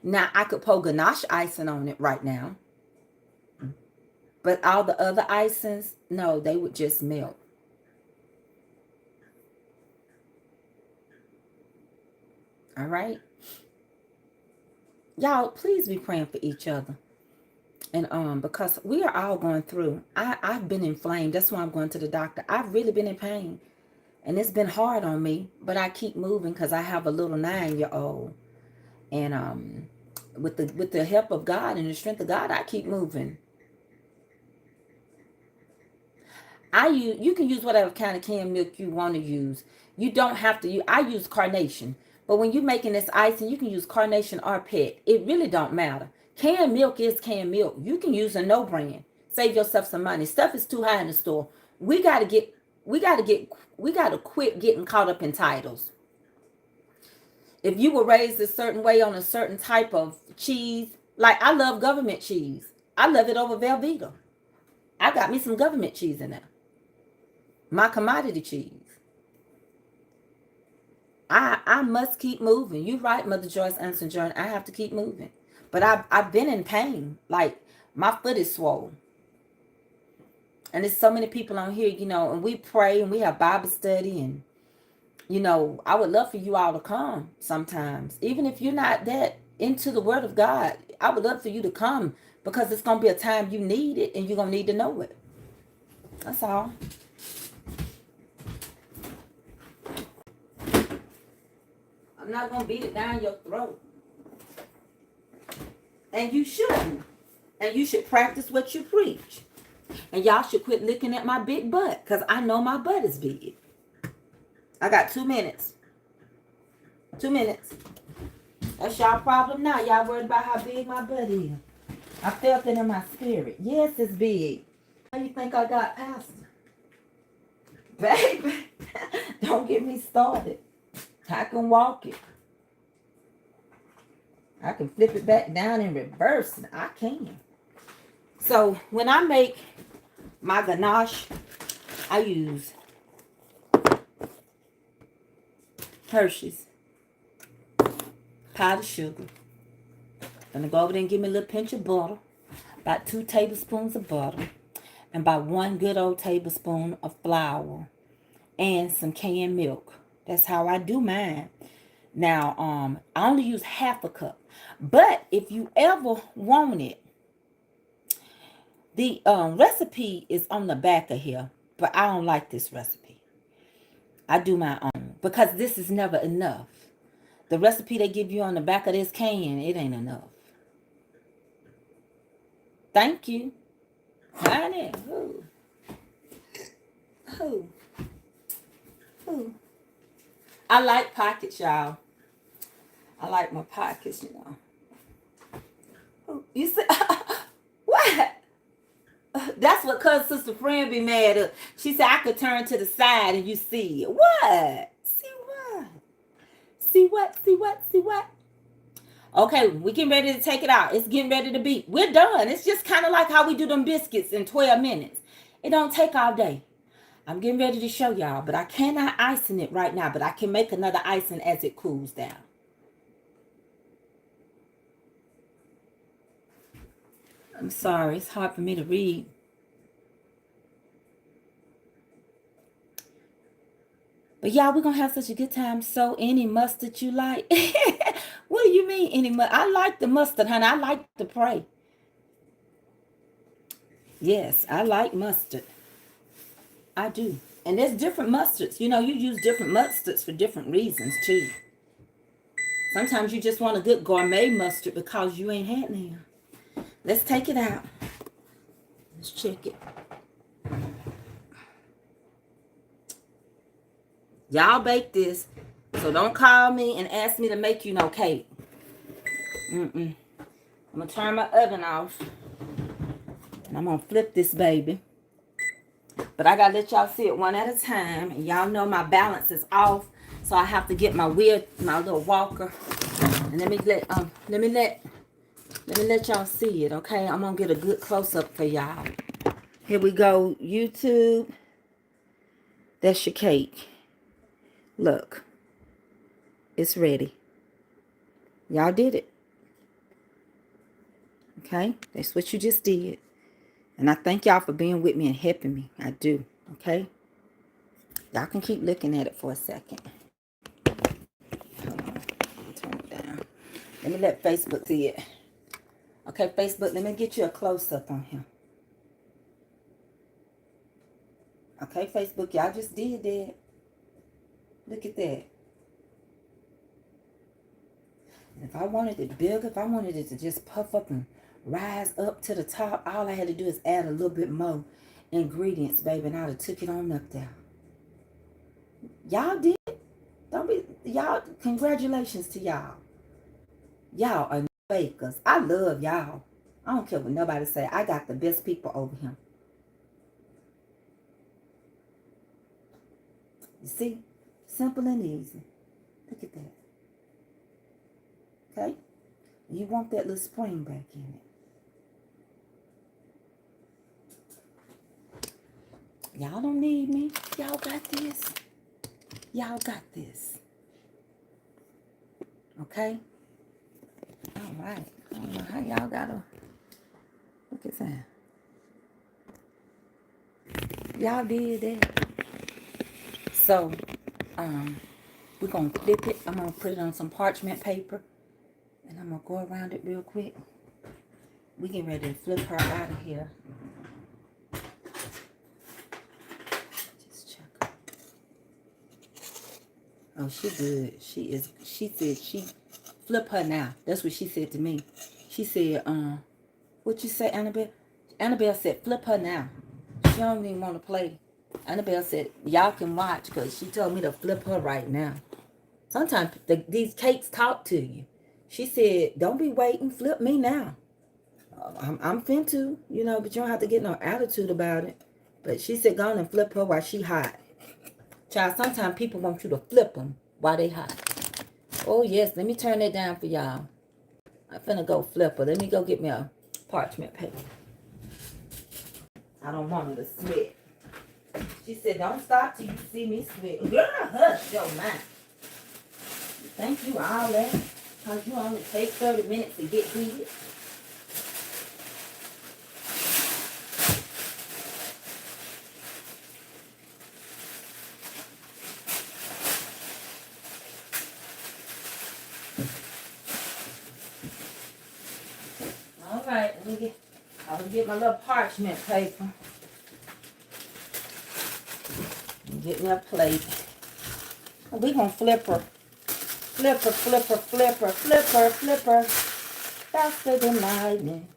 Now, I could pour ganache icing on it right now. But all the other icings, no, they would just melt. All right? Y'all, please be praying for each other. And because we are all going through. I've been inflamed. That's why I'm going to the doctor. I've really been in pain. And it's been hard on me. But I keep moving because I have a little 9-year-old. And with the help of God and the strength of God, I keep moving. You can use whatever kind of canned milk you want to use. You don't have to use. I use carnation. But when you're making this icing, you can use carnation or pet. It really don't matter. Canned milk is canned milk. You can use a no brand. Save yourself some money. Stuff is too high in the store. We gotta quit getting caught up in titles. If you were raised a certain way on a certain type of cheese, like I love government cheese. I love it over Velveeta. I got me some government cheese in there. My commodity cheese. I must keep moving. You're right, Mother Joyce Anson Journey. I have to keep moving. But I've been in pain. Like my foot is swollen. And there's so many people on here, and we pray and we have Bible study, and I would love for you all to come sometimes. Even if you're not that into the Word of God, I would love for you to come, because it's going to be a time you need it and you're going to need to know it. That's all. I'm not going to beat it down your throat. And you shouldn't. And you should practice what you preach. And y'all should quit looking at my big butt, because I know my butt is big. I got 2 minutes. 2 minutes. That's y'all problem now. Y'all worried about how big my butt is. I felt it in my spirit. Yes, it's big. How you think I got past it? Baby, don't get me started. I can walk it. I can flip it back down in reverse. I can. So when I make my ganache, I use Hershey's powdered sugar. Gonna go over there and give me a little pinch of butter, about 2 tablespoons of butter, and about 1 good old tablespoon of flour, and some canned milk. That's how I do mine. Now, I only use half a cup, but if you ever want it, the recipe is on the back of here, but I don't like this recipe. I do my own, because this is never enough. The recipe they give you on the back of this can, it ain't enough. Thank you. Honey. Ooh. I like pockets, y'all. I like my pockets, Ooh, you see? What? That's what cousin sister friend be mad at. She said I could turn to the side and you see it. What? See what? See what? See what? See what? Okay, we getting ready to take it out. It's getting ready to be. We're done. It's just kind of like how we do them biscuits in 12 minutes. It don't take all day. I'm getting ready to show y'all, but I cannot icing it right now, but I can make another icing as it cools down. I'm sorry, it's hard for me to read. But y'all, we're going to have such a good time. So any mustard you like. What do you mean any mustard? I like the mustard, honey. I like to pray. Yes, I like mustard. I do. And there's different mustards. You use different mustards for different reasons, too. Sometimes you just want a good gourmet mustard because you ain't had none. Let's take it out. Let's check it. Y'all bake this, so don't call me and ask me to make you no cake. I'm going to turn my oven off, and I'm going to flip this baby. But I got to let y'all see it one at a time, and y'all know my balance is off, so I have to get my little walker. And let me let y'all see it, okay? I'm going to get a good close-up for y'all. Here we go, YouTube. That's your cake. Look, it's ready. Y'all did it. Okay? That's what you just did. And I thank y'all for being with me and helping me. I do. Okay? Y'all can keep looking at it for a second. Hold on. Turn it down. Let me let Facebook see it. Okay, Facebook, let me get you a close-up on him. Okay, Facebook, y'all just did that. Look at that. And if I wanted it big, if I wanted it to just puff up and rise up to the top, all I had to do is add a little bit more ingredients, baby, and I'd have took it on up there. Y'all did. Y'all, congratulations to y'all. Y'all are bakers. I love y'all. I don't care what nobody say. I got the best people over here. You see? Simple and easy. Look at that. Okay? You want that little spring back in it. Y'all don't need me. Y'all got this. Y'all got this. Okay? All right. I don't know how y'all gotta. Look at that. Y'all did that. So, we're gonna flip it. I'm gonna put it on some parchment paper. And I'm gonna go around it real quick. We getting ready to flip her out of here. Just check her. Oh, she good. She said she flip her now. That's what she said to me. She said, what you say, Annabelle? Annabelle said, flip her now. She don't even want to play. Annabelle said, y'all can watch because she told me to flip her right now. Sometimes these cakes talk to you. She said, don't be waiting. Flip me now. I'm fin to, you know, but you don't have to get no attitude about it. But she said, go on and flip her while she hot. Child, sometimes people want you to flip them while they hot. Oh, yes. Let me turn that down for y'all. I'm finna go flip her. Let me go get me a parchment paper. I don't want her to sweat. She said, don't stop till you see me sweat. Girl, hush your mind. Thank you all that. Because you only take 30 minutes to get heated. All right, I'll get my little parchment paper. Get me a plate. We're going to flip her. Flip her, flip her, flip her, flip her, flip her. Faster than lightning.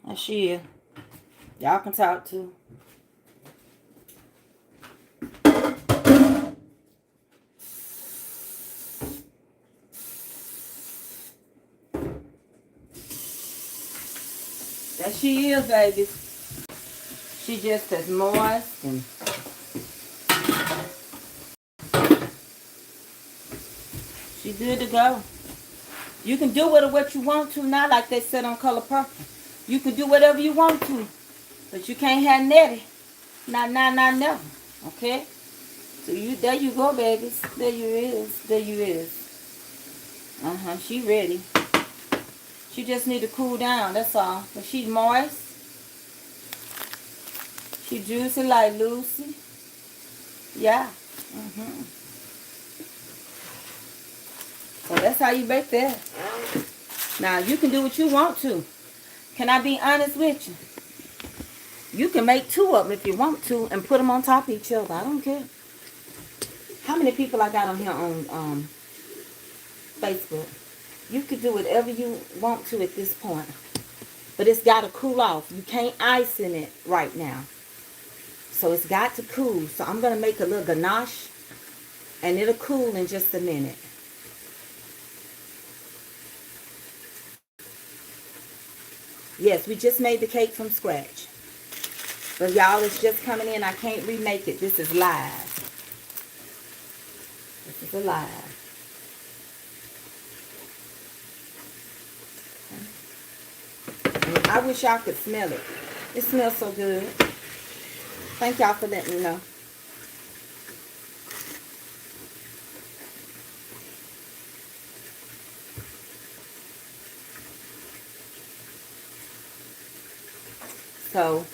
There she is. Y'all can talk too. There she is, baby. She just as moist and she good to go. You can do with her what you want to now, like they said on Color Purple. You can do whatever you want to, but you can't have Nettie. Not never. Okay? So there you go, babies. There you is. There you is. She ready. She just need to cool down, that's all. But she's moist. She juicy like Lucy. Yeah. So that's how you bake that. Now, you can do what you want to. Can I be honest with you? You can make 2 of them if you want to and put them on top of each other. I don't care. How many people I got on here on Facebook? You can do whatever you want to at this point. But it's got to cool off. You can't ice in it right now. So it's got to cool. So I'm going to make a little ganache. And it'll cool in just a minute. Yes, we just made the cake from scratch. But y'all, it's just coming in. I can't remake it. This is live. This is alive. Okay. I wish y'all could smell it. It smells so good. Thank y'all for letting me know. So,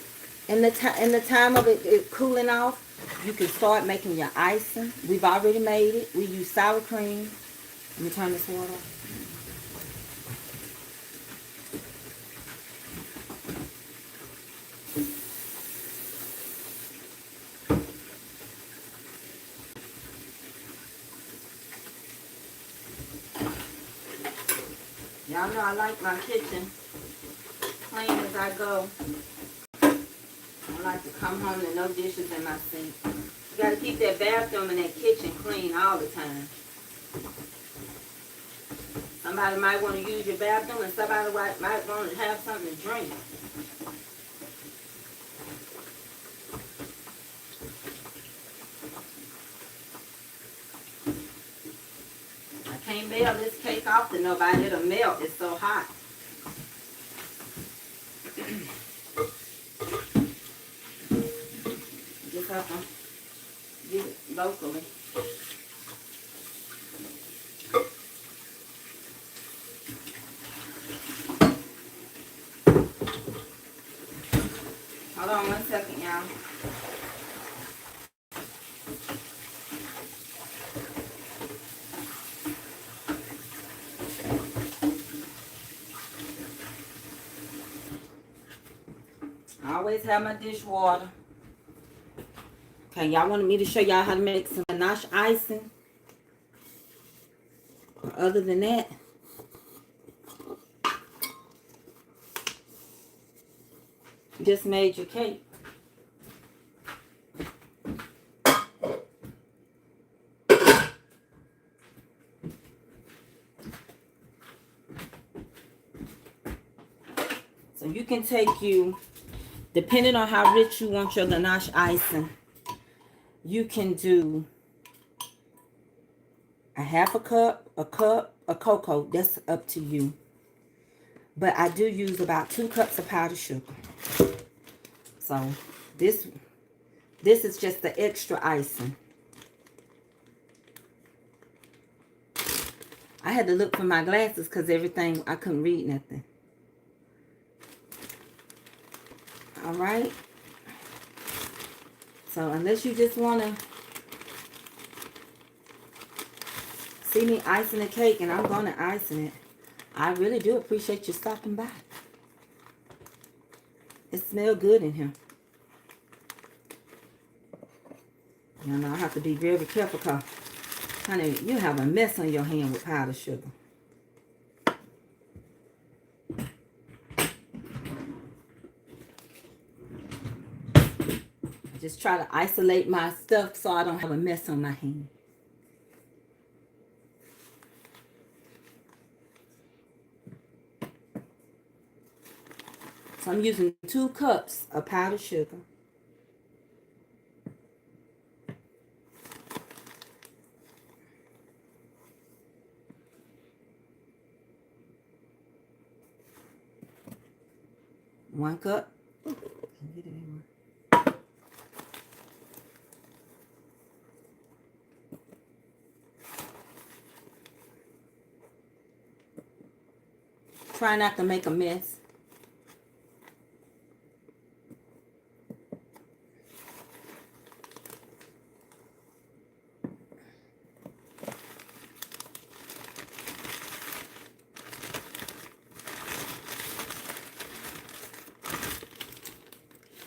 in the time of it cooling off, you can start making your icing. We've already made it. We use sour cream. Let me turn this water off. Y'all know I like my kitchen clean as I go. I like to come home to no dishes in my sink. You got to keep that bathroom and that kitchen clean all the time. Somebody might want to use your bathroom and somebody might want to have something to drink. I can't bail this cake off to nobody. It'll melt. It's so hot. Just have to get it locally. Hold on 1 second, y'all. I always have my dishwater. Okay, y'all wanted me to show y'all how to make some ganache icing. Other than that, you just made your cake. So you can take depending on how rich you want your ganache icing, you can do a half a cup of cocoa. That's up to you. But I do use about 2 cups of powdered sugar. So this is just the extra icing. I had to look for my glasses because I couldn't read nothing. All right. So unless you just want to see me icing the cake, and I'm going to icing it, I really do appreciate you stopping by. It smells good in here. You know, I have to be very careful because, honey, you have a mess on your hand with powdered sugar. Just try to isolate my stuff so I don't have a mess on my hand. So I'm using 2 cups of powdered sugar. One cup. Try not to make a mess.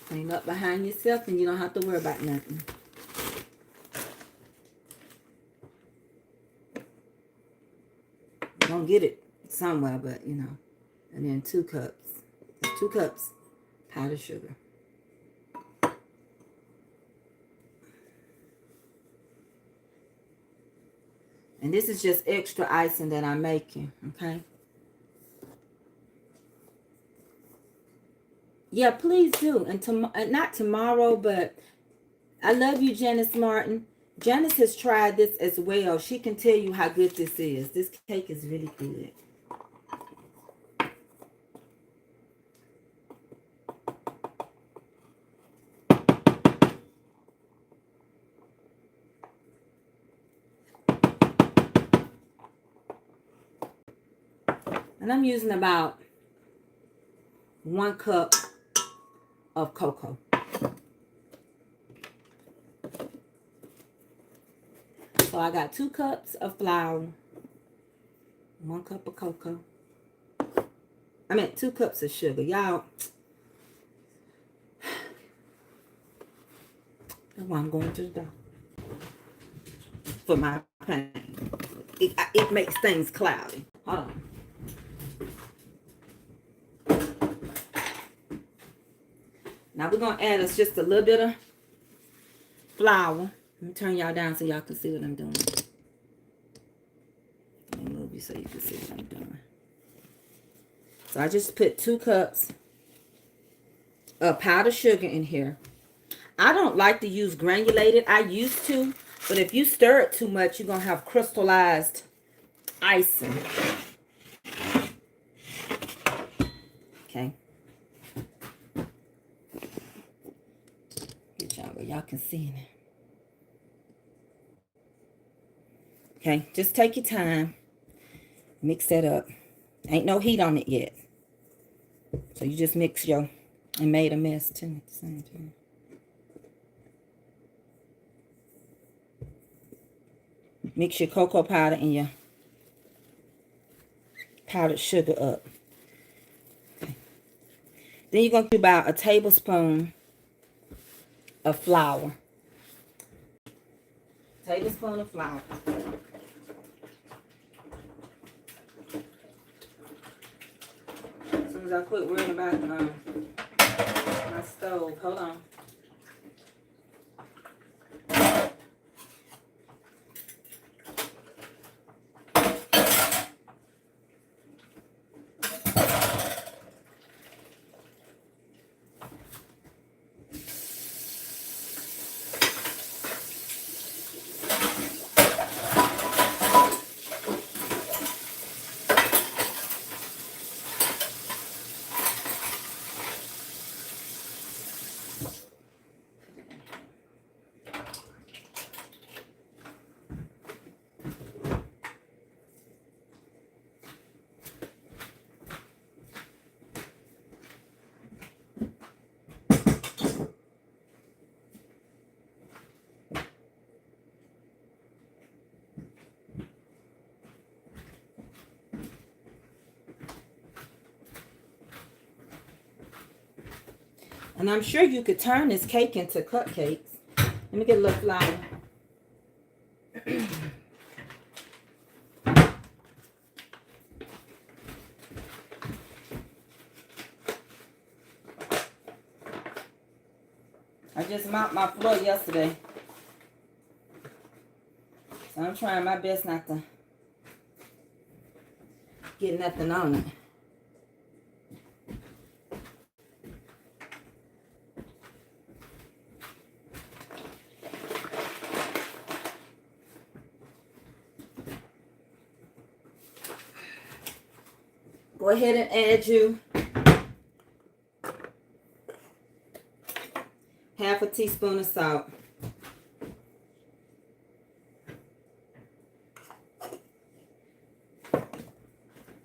Clean up behind yourself and you don't have to worry about nothing. You're going to get it somewhere, but you know. And then 2 cups. 2 cups powdered sugar. And this is just extra icing that I'm making, okay? Yeah, please do. And not tomorrow, but I love you, Janice Martin. Janice has tried this as well. She can tell you how good this is. This cake is really good. And I'm using about 1 cup of cocoa. So I got 2 cups of flour, 1 cup of cocoa. I meant 2 cups of sugar. Y'all, that's why I'm going to the doctor for my pain. It makes things cloudy. Hold on. Now we're going to add us just a little bit of flour. Let me turn y'all down so y'all can see what I'm doing. Let me move you so you can see what I'm doing. So I just put 2 cups of powdered sugar in here. I don't like to use granulated. I used to, but if you stir it too much, you're going to have crystallized icing. Okay. Get y'all where y'all can see it. Okay, just take your time. Mix that up. Ain't no heat on it yet. So you just mix your, and made a mess too at the same time. Mix your cocoa powder and your powdered sugar up. Okay. Then you're going to do about a tablespoon of flour. Tablespoon of flour. As soon as I quit worrying about my stove. Hold on. And I'm sure you could turn this cake into cupcakes. Let me get a little flour. I just mopped my floor yesterday. So I'm trying my best not to get nothing on it. Go ahead and add you half a teaspoon of salt.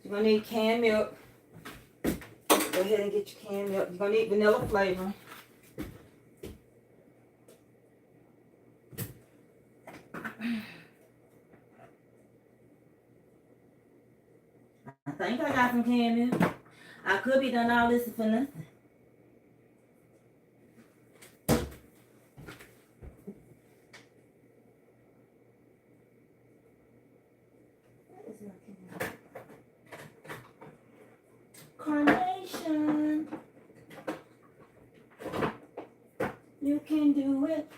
You're going to need canned milk. Go ahead and get your canned milk. You're going to need vanilla flavor. I think I got some canned milk. I could be done all this for nothing. Carnation, you can do it.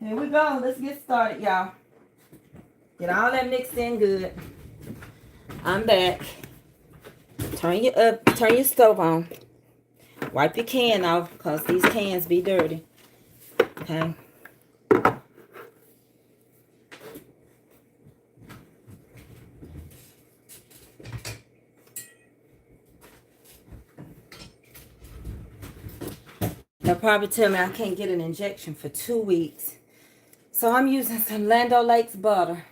Here we go. Let's get started, y'all. Get all that mixed in good. I'm back. Turn your stove on. Wipe your can off because these cans be dirty. Okay. They'll probably tell me I can't get an injection for 2 weeks. So I'm using some Land O'Lakes butter.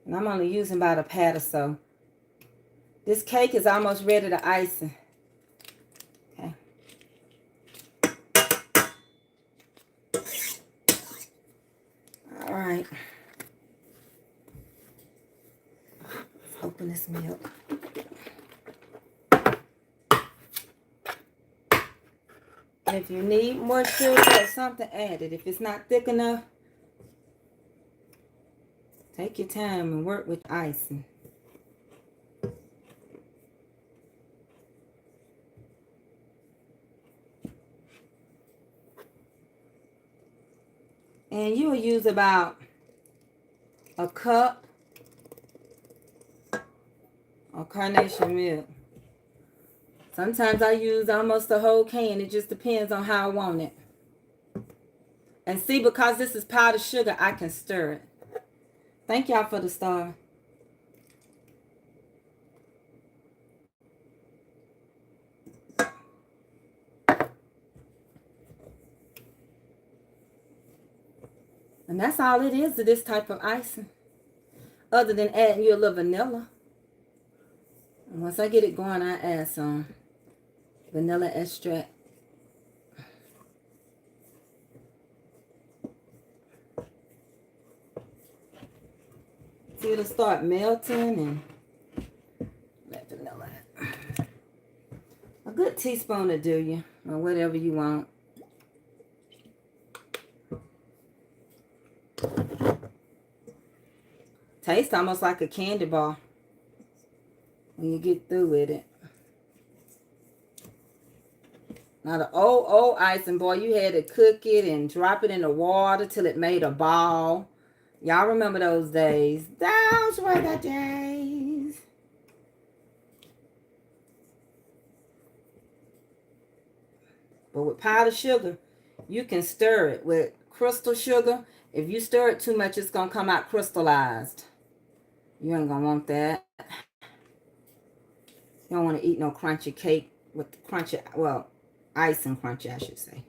And I'm only using about a pat or so. This cake is almost ready to icing. Okay. this milk. If you need more sugar or something, add it. If it's not thick enough, take your time and work with icing. And you will use about a cup of carnation milk. Sometimes I use almost the whole can. It just depends on how I want it. And see, because this is powdered sugar, I can stir it. Thank y'all for the star. And that's all it is to this type of icing. Other than adding you a little vanilla. And once I get it going, I add some vanilla extract. See, it'll start melting and let vanilla. A good teaspoon will do you, or whatever you want. Tastes almost like a candy bar when you get through with it. Now the old icing, boy, you had to cook it and drop it in the water till it made a ball. Y'all remember those days. Those were the days. But with powdered sugar, you can stir it. With crystal sugar, if you stir it too much, it's going to come out crystallized. You ain't going to want that. You don't want to eat no crunchy cake with the crunchy, well, icing crunchy, I should say.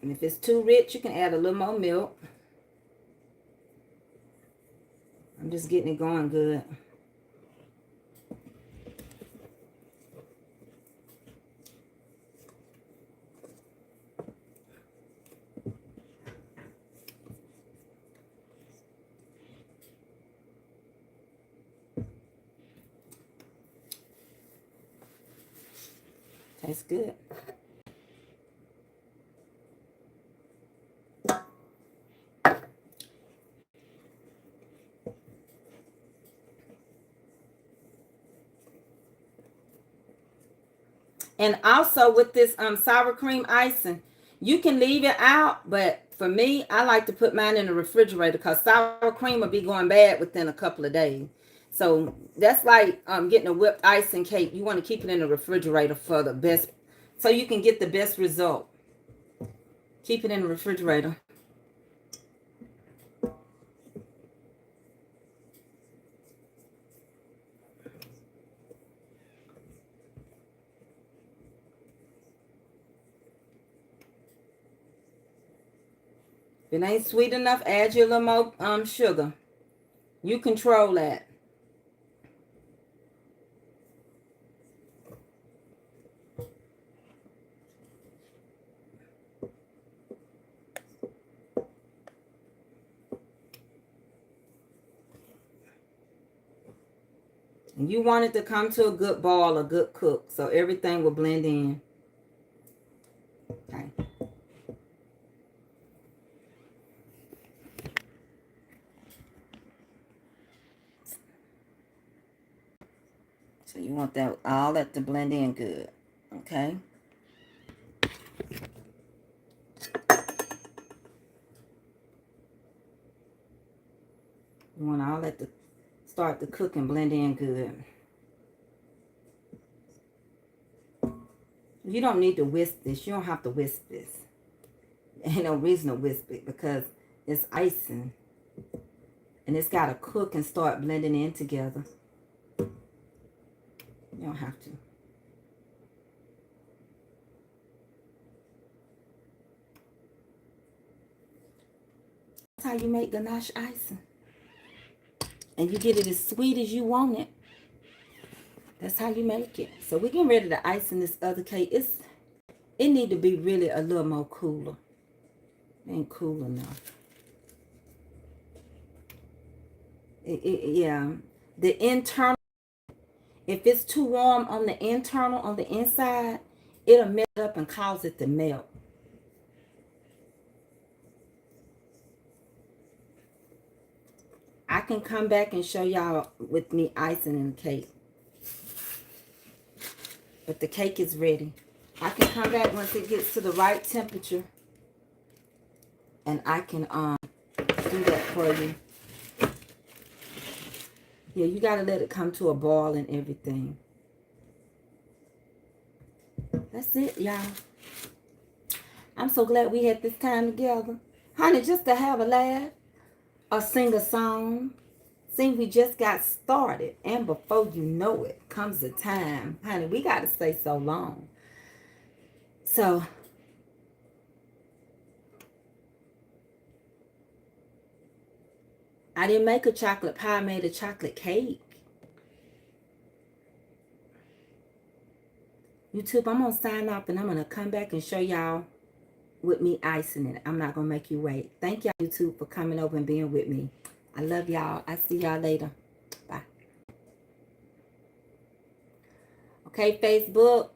And if it's too rich, you can add a little more milk. I'm just getting it going good. Tastes good. And also with this sour cream icing, you can leave it out, but for me, I like to put mine in the refrigerator because sour cream will be going bad within a couple of days. So that's like getting a whipped icing cake. You want to keep it in the refrigerator for the best, so you can get the best result. Keep it in the refrigerator. If it ain't sweet enough, add your little more sugar. You control that. And you want it to come to a good ball, a good cook, so everything will blend in. Okay. So you want that all that to blend in good. Okay. You want all that to start to cook and blend in good. You don't need to whisk this. You don't have to whisk this. Ain't no reason to whisk it because it's icing. And it's got to cook and start blending in together. You don't have to. That's how you make ganache icing. And you get it as sweet as you want it. That's how you make it. So we're getting ready to ice in this other cake. It need to be really a little more cooler. It ain't cool enough. Yeah. The internal, if it's too warm on the internal, on the inside, it'll melt up and cause it to melt. I can come back and show y'all with me icing the cake. But the cake is ready. I can come back once it gets to the right temperature. And I can do that for you. Yeah, you got to let it come to a boil and everything. That's it, y'all. I'm so glad we had this time together. Honey, just to have a laugh or sing a song. See, we just got started. And before you know it, comes the time. Honey, we got to stay so long. So, I didn't make a chocolate pie. I made a chocolate cake. YouTube, I'm going to sign off and I'm going to come back and show y'all with me icing it. I'm not going to make you wait. Thank y'all, YouTube, for coming over and being with me. I love y'all. I see y'all later. Bye. Okay, Facebook.